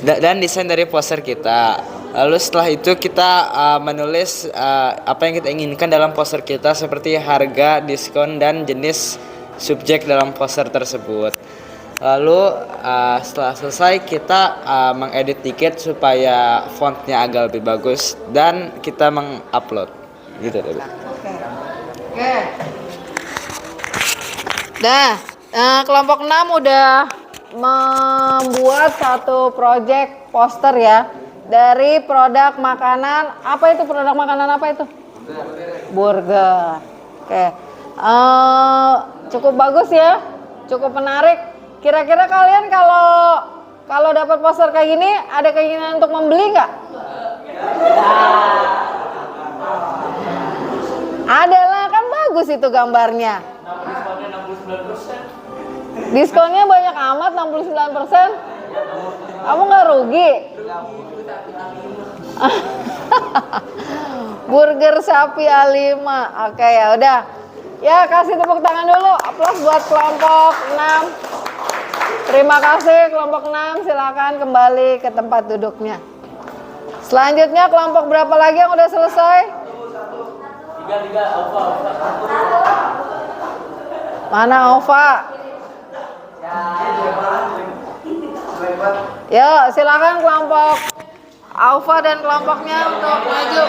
Dan desain dari poster kita. Lalu setelah itu kita menulis apa yang kita inginkan dalam poster kita seperti harga, diskon, dan jenis subjek dalam poster tersebut. Lalu setelah selesai kita mengedit dikit supaya fontnya agak lebih bagus dan kita mengupload gitu deh. Oke. Kelompok 6 udah membuat satu project poster ya dari produk makanan. Apa itu produk makanan apa itu? Burger. Oke. Cukup bagus ya, cukup menarik. Kira-kira kalian kalau dapat poster kayak gini ada keinginan untuk membeli nggak? Ada lah, kan bagus itu gambarnya. Diskonnya banyak amat, 69%. Kamu nggak rugi? Burger sapi A5. Oke, ya udah. Ya, kasih tepuk tangan dulu. Aplaus buat kelompok 6. Terima kasih kelompok 6. Silakan kembali ke tempat duduknya. Selanjutnya kelompok berapa lagi yang udah selesai? 3 Alfa. Mana Ova? Yuk, silakan kelompok Alfa dan kelompoknya untuk maju.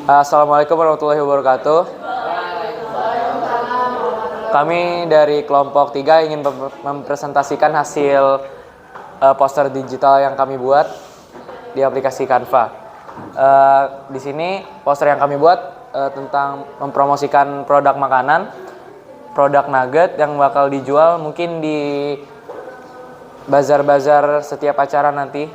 Assalamualaikum warahmatullahi wabarakatuh. Kami dari kelompok 3 ingin mempresentasikan hasil poster digital yang kami buat di aplikasi Canva. Di sini poster yang kami buat tentang mempromosikan produk makanan, produk nugget yang bakal dijual mungkin di bazar-bazar setiap acara nanti.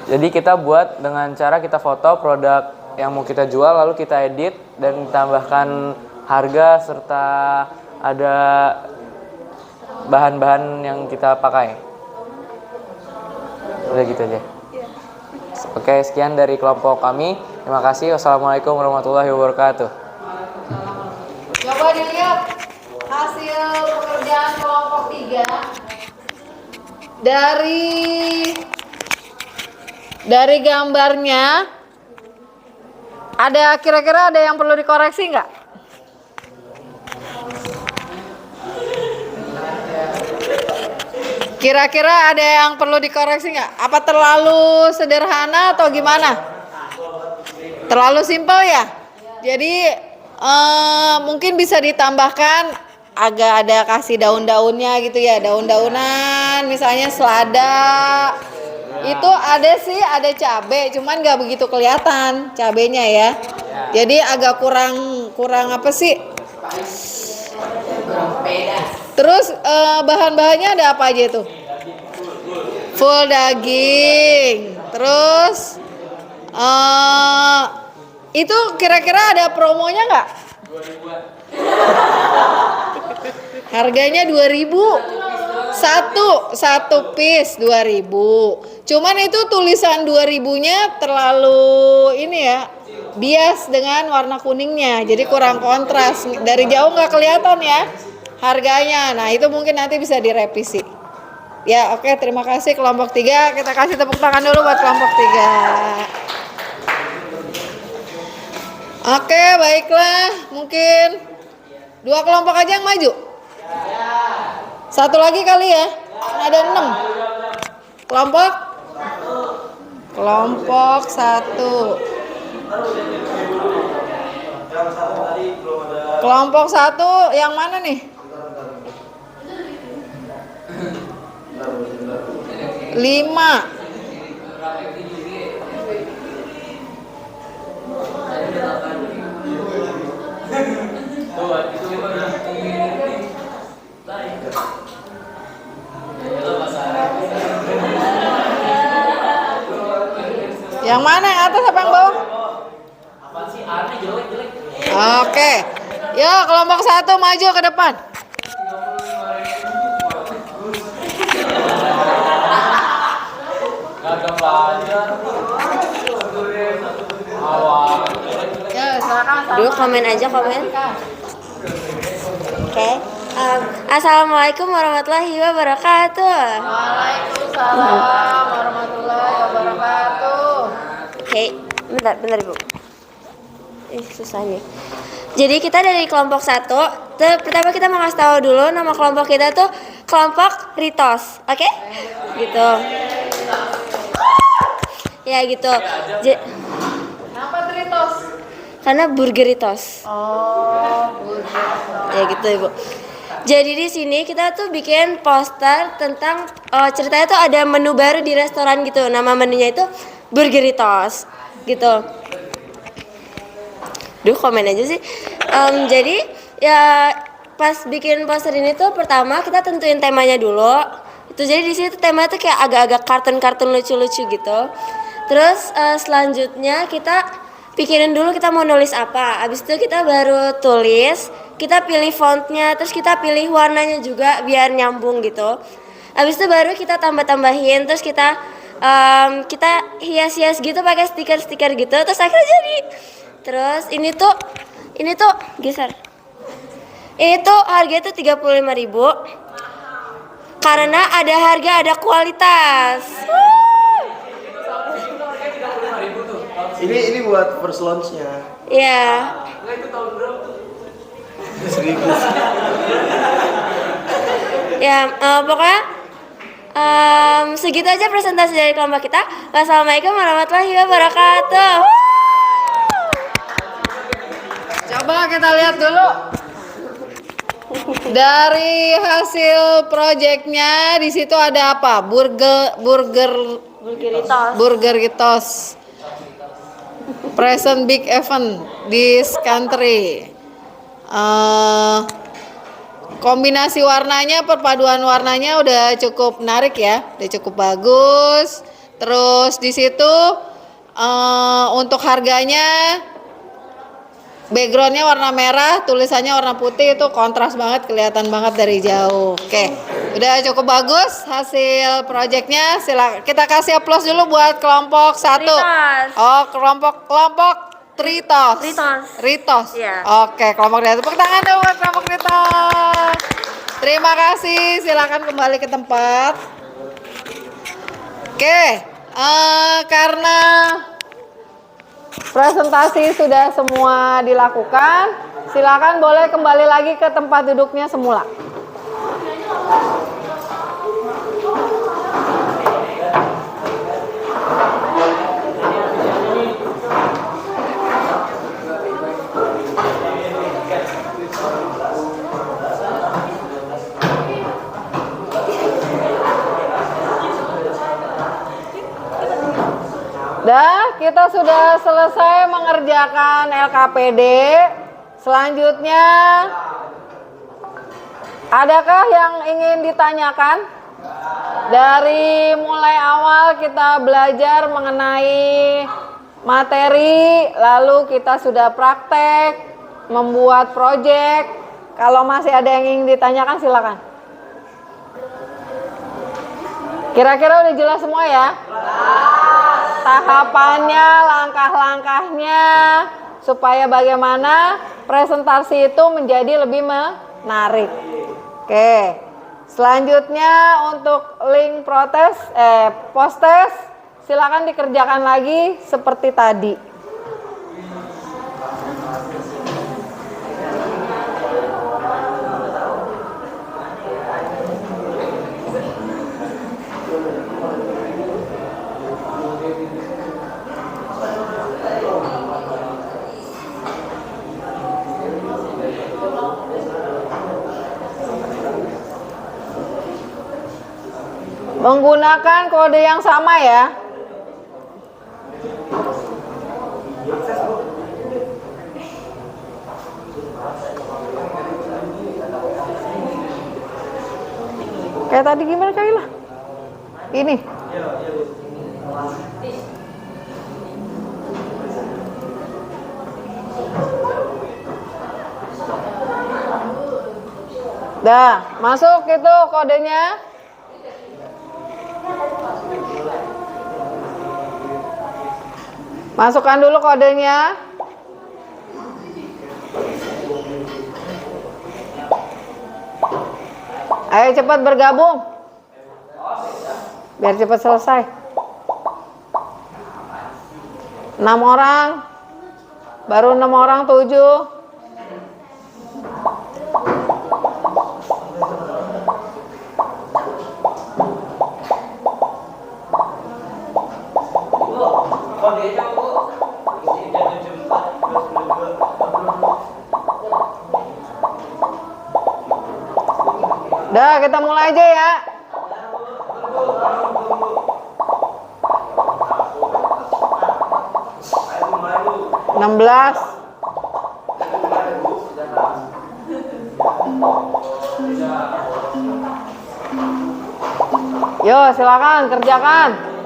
Jadi kita buat dengan cara kita foto produk yang mau kita jual, lalu kita edit dan ditambahkan harga serta ada bahan-bahan yang kita pakai. Udah gitu aja. Oke, sekian dari kelompok kami. Terima kasih. Wassalamualaikum warahmatullahi wabarakatuh. Coba dilihat hasil pekerjaan kelompok 3 dari gambarnya. Ada kira-kira ada yang perlu dikoreksi nggak? Kira-kira ada yang perlu dikoreksi nggak? Apa terlalu sederhana atau gimana? Terlalu simpel ya? Jadi mungkin bisa ditambahkan agak ada kasih daun-daunnya gitu ya, daun-daunan, misalnya selada. Itu ada sih, ada cabai, cuman nggak begitu kelihatan cabenya ya. Jadi agak kurang apa sih? Terus bahan-bahannya ada apa aja itu? Full daging. Terus itu kira-kira ada promonya nggak? Harganya 2.000. Satu piece 2.000. Cuman itu tulisan 2.000-nya terlalu ini ya, bias dengan warna kuningnya. Jadi kurang kontras. Dari jauh nggak kelihatan ya harganya. Nah, itu mungkin nanti bisa direvisi. Ya, oke, terima kasih kelompok 3. Kita kasih tepuk tangan dulu buat kelompok 3. Oke, baiklah. Mungkin 2 kelompok aja yang maju. Satu lagi kali ya. Ada 6. Kelompok 1. Kelompok 1 yang mana nih? 5. Yang mana, yang atas apa yang bawah? Oke. Yo, kelompok 1 maju ke depan. Ya, silakan. Dulu komen aja, komen. Oke. Assalamualaikum warahmatullahi wabarakatuh. Waalaikumsalam warahmatullahi wabarakatuh. Oke, bentar Ibu. Susah nih. Jadi kita dari kelompok 1. Pertama kita mau kasih tahu dulu nama kelompok kita tuh kelompok Ritos, oke? Gitu. Ya gitu. Kenapa Ritos? Karena burgeritos. Oh, burgeritos. Ya gitu Ibu. Jadi di sini kita tuh bikin poster tentang ceritanya tuh ada menu baru di restoran gitu. Nama menunya itu burgeritos gitu. Duh, komen aja sih. Jadi ya pas bikin poster ini tuh pertama kita tentuin temanya dulu. Itu jadi di sini tuh temanya tuh kayak agak-agak kartun-kartun lucu-lucu gitu. Terus selanjutnya kita pikirin dulu kita mau nulis apa. Abis itu kita baru tulis, kita pilih fontnya, terus kita pilih warnanya juga biar nyambung gitu. Abis itu baru kita tambah-tambahin, terus kita hias-hias gitu pakai stiker-stiker gitu, terus akhirnya jadi. Terus ini tuh geser. Ini tuh harganya tuh 35.000. Karena ada harga, ada kualitas. Ini buat first launch-nya. Iya. Ya, pokoknya segitu aja presentasi dari kelompok kita. Wassalamualaikum warahmatullahi wabarakatuh. Coba kita lihat dulu Dari hasil proyeknya di situ ada apa? Burgeritos. Present big event this country. Kombinasi warnanya, perpaduan warnanya udah cukup menarik ya, udah cukup bagus. Terus di situ untuk harganya, backgroundnya warna merah, tulisannya warna putih, itu kontras banget, kelihatan banget dari jauh. Oke, udah cukup bagus hasil proyeknya. Silakan kita kasih aplaus dulu buat kelompok 1. Oh, kelompok Tritos. Ritos. Oke, kelompok Ritos. Tepuk tangan dong buat kelompok Ritos. Terima kasih. Silakan kembali ke tempat. Oke, karena presentasi sudah semua dilakukan, silakan boleh kembali lagi ke tempat duduknya semula. Kita sudah selesai mengerjakan LKPD. Selanjutnya, adakah yang ingin ditanyakan? Dari mulai awal kita belajar mengenai materi, lalu kita sudah praktek, membuat proyek. Kalau masih ada yang ingin ditanyakan, silakan. Kira-kira udah jelas semua ya? Tahapannya, langkah-langkahnya, supaya bagaimana presentasi itu menjadi lebih menarik. Oke, selanjutnya untuk link post-test, silakan dikerjakan lagi seperti tadi. Menggunakan kode yang sama ya. Kayak tadi gimana Kaila? Ini. Dah, masuk itu kodenya. Masukkan dulu kodenya. Ayo cepat bergabung. Biar cepat selesai. 6 orang. Baru 6 orang, 7. Udah, kita mulai aja ya. (16) Yo, silakan kerjakan.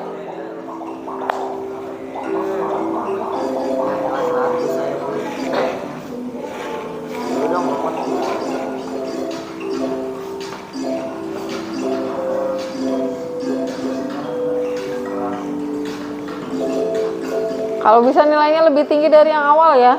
Kalau bisa nilainya lebih tinggi dari yang awal ya.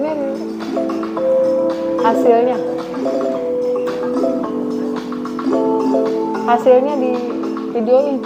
sini hasilnya. Hasilnya di videoin.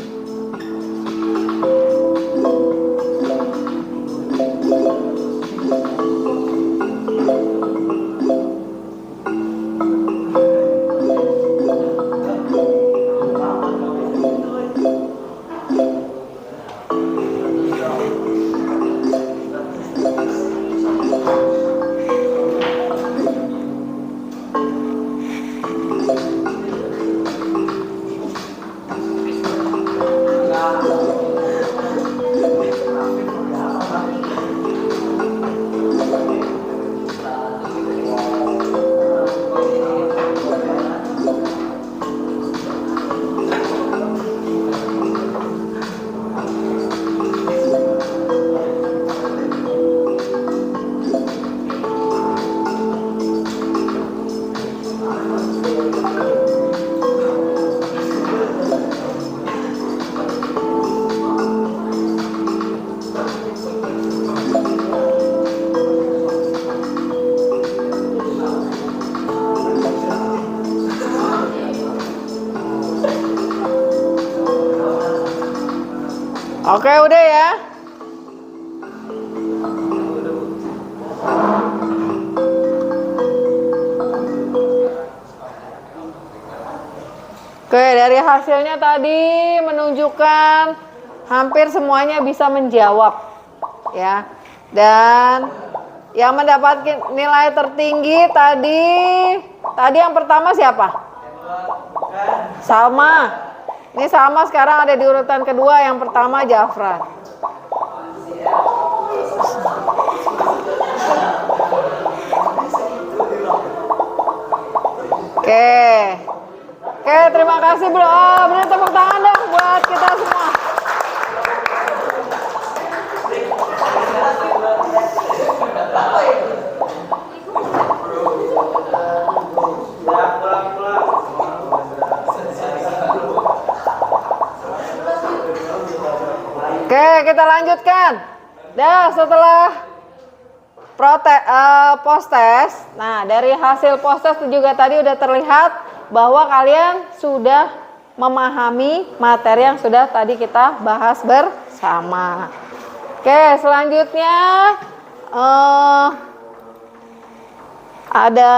Oke, udah ya. Oke, dari hasilnya tadi menunjukkan hampir semuanya bisa menjawab, ya. Dan yang mendapatkan nilai tertinggi tadi yang pertama siapa? Salma. Ini Salma sekarang ada di urutan kedua, yang pertama Jafran. Oke, terima kasih bro. Beri tepuk tangan dong buat kita semua. Oke, kita lanjutkan. Dah, setelah post-test, nah dari hasil post-test juga tadi udah terlihat bahwa kalian sudah memahami materi yang sudah tadi kita bahas bersama. Oke, selanjutnya ada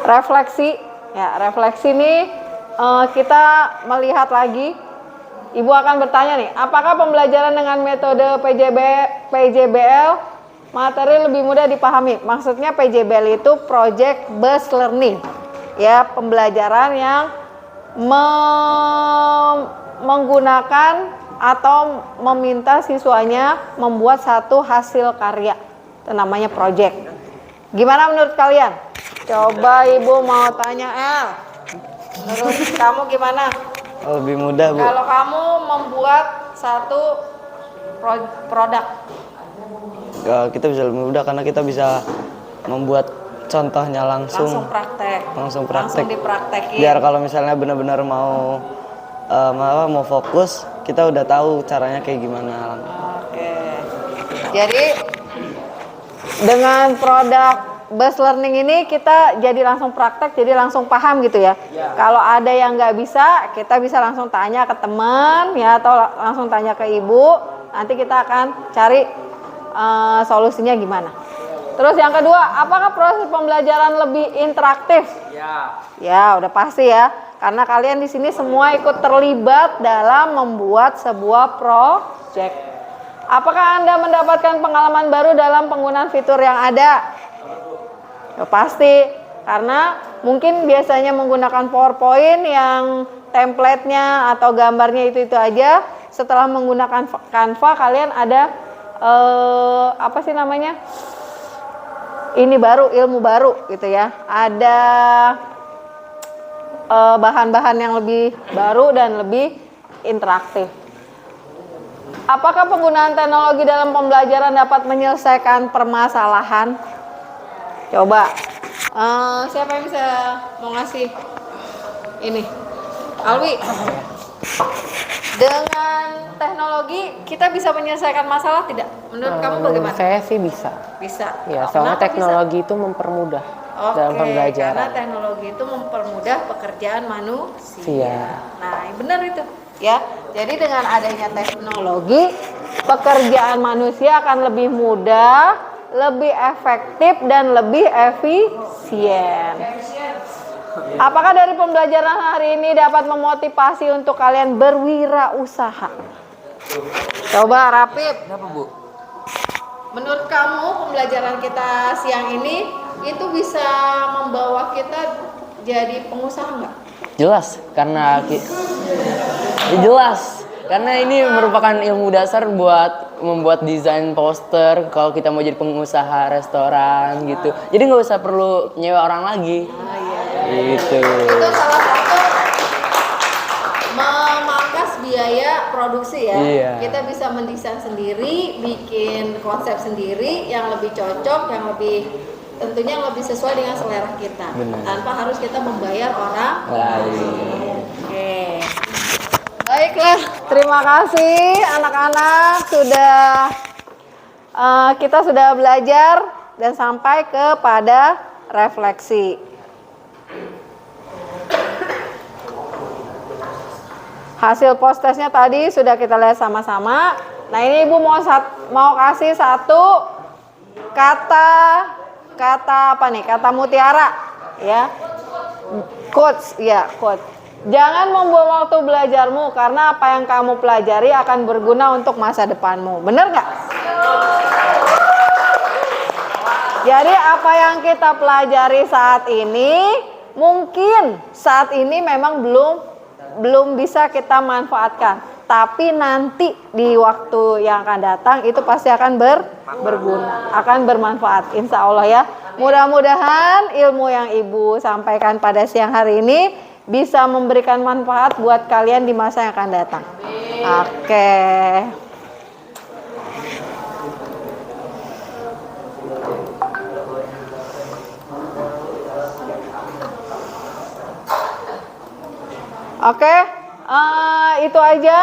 refleksi. Ya, refleksi ini kita melihat lagi. Ibu akan bertanya nih, apakah pembelajaran dengan metode PJBL materi lebih mudah dipahami? Maksudnya PJBL itu Project Based Learning, ya, pembelajaran yang menggunakan atau meminta siswanya membuat satu hasil karya, itu namanya project. Gimana menurut kalian? Coba ibu mau tanya El, menurut kamu gimana? Lebih mudah, Bu. Kalau kamu membuat satu produk, Ya, kita bisa lebih mudah karena kita bisa membuat contohnya langsung langsung dipraktekin. Biar kalau misalnya benar-benar mau fokus, kita udah tahu caranya kayak gimana. Oke. Jadi dengan produk based learning ini kita jadi langsung praktek, jadi langsung paham gitu ya. Kalau ada yang nggak bisa, kita bisa langsung tanya ke teman ya, atau langsung tanya ke ibu. Nanti kita akan cari solusinya gimana. Terus yang kedua, apakah proses pembelajaran lebih interaktif? Ya, udah pasti ya. Karena kalian di sini semua ikut terlibat dalam membuat sebuah project. Apakah Anda mendapatkan pengalaman baru dalam penggunaan fitur yang ada? Ya, pasti, karena mungkin biasanya menggunakan PowerPoint yang template-nya atau gambarnya itu aja. Setelah menggunakan Canva, kalian ada ini baru, ilmu baru gitu ya. Ada bahan-bahan yang lebih baru dan lebih interaktif. Apakah penggunaan teknologi dalam pembelajaran dapat menyelesaikan permasalahan? Coba, siapa yang bisa mau ngasih ini? Alwi, dengan teknologi kita bisa menyelesaikan masalah tidak? Menurut kamu bagaimana? Saya sih bisa. Bisa. Ya, soalnya Kenapa teknologi itu mempermudah dalam Oke, pembelajaran. karena teknologi itu mempermudah pekerjaan manusia. Iya. Nah, benar itu. Ya, jadi dengan adanya teknologi, pekerjaan manusia akan lebih mudah, lebih efektif, dan lebih efisien. Apakah dari pembelajaran hari ini dapat memotivasi untuk kalian berwirausaha? Coba Rapip. Kenapa, Bu? Menurut kamu pembelajaran kita siang ini itu bisa membawa kita jadi pengusaha nggak? Jelas, karena jelas. Karena ini merupakan ilmu dasar buat membuat desain poster kalau kita mau jadi pengusaha restoran gitu. Jadi nggak usah perlu nyewa orang lagi. Gitu. Itu salah satu memangkas biaya produksi ya. Iya. Kita bisa mendesain sendiri, bikin konsep sendiri yang lebih cocok, yang lebih tentunya yang lebih sesuai dengan selera kita. Benar. Tanpa harus kita membayar orang lain. Oke. Baiklah, terima kasih anak-anak kita sudah belajar dan sampai kepada refleksi. Hasil post testnya tadi sudah kita lihat sama-sama. Nah, ini Ibu mau kasih satu kata apa nih? Kata mutiara, ya. Quotes, ya, quote. Jangan membuang waktu belajarmu karena apa yang kamu pelajari akan berguna untuk masa depanmu. Bener nggak? Jadi apa yang kita pelajari saat ini mungkin saat ini memang belum bisa kita manfaatkan, tapi nanti di waktu yang akan datang itu pasti akan berguna, akan bermanfaat, insya Allah ya. Mudah-mudahan ilmu yang Ibu sampaikan pada siang hari ini bisa memberikan manfaat buat kalian di masa yang akan datang. Oke. Oke, itu aja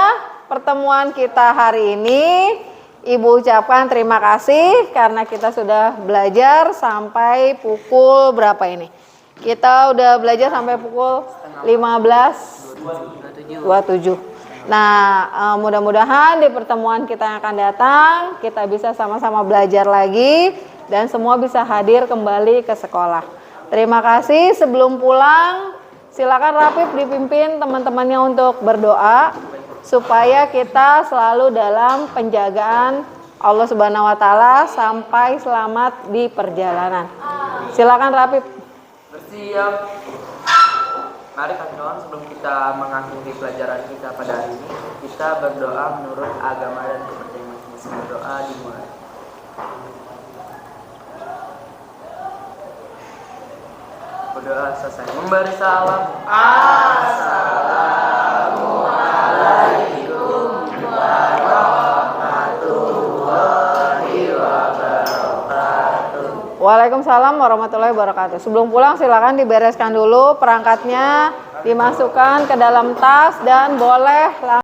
pertemuan kita hari ini. Ibu ucapkan terima kasih karena kita sudah belajar sampai pukul berapa ini? Kita udah belajar sampai pukul 15.27. Nah, mudah-mudahan di pertemuan kita yang akan datang kita bisa sama-sama belajar lagi dan semua bisa hadir kembali ke sekolah. Terima kasih. Sebelum pulang, silakan Rapip dipimpin teman-temannya untuk berdoa supaya kita selalu dalam penjagaan Allah Subhanahu wa taala sampai selamat di perjalanan. Silakan Rapip. Bersiap. Mari kawan-kawan, sebelum kita mengakhiri pelajaran kita pada hari ini, kita berdoa menurut agama dan kepercayaan masing-masing. Berdoa dimulai. Berdoa selesai. Memberi salam. Assalamualaikum warahmatullahi wabarakatuh. Waalaikumsalam warahmatullahi wabarakatuh. Sebelum pulang silakan dibereskan dulu perangkatnya, dimasukkan ke dalam tas dan boleh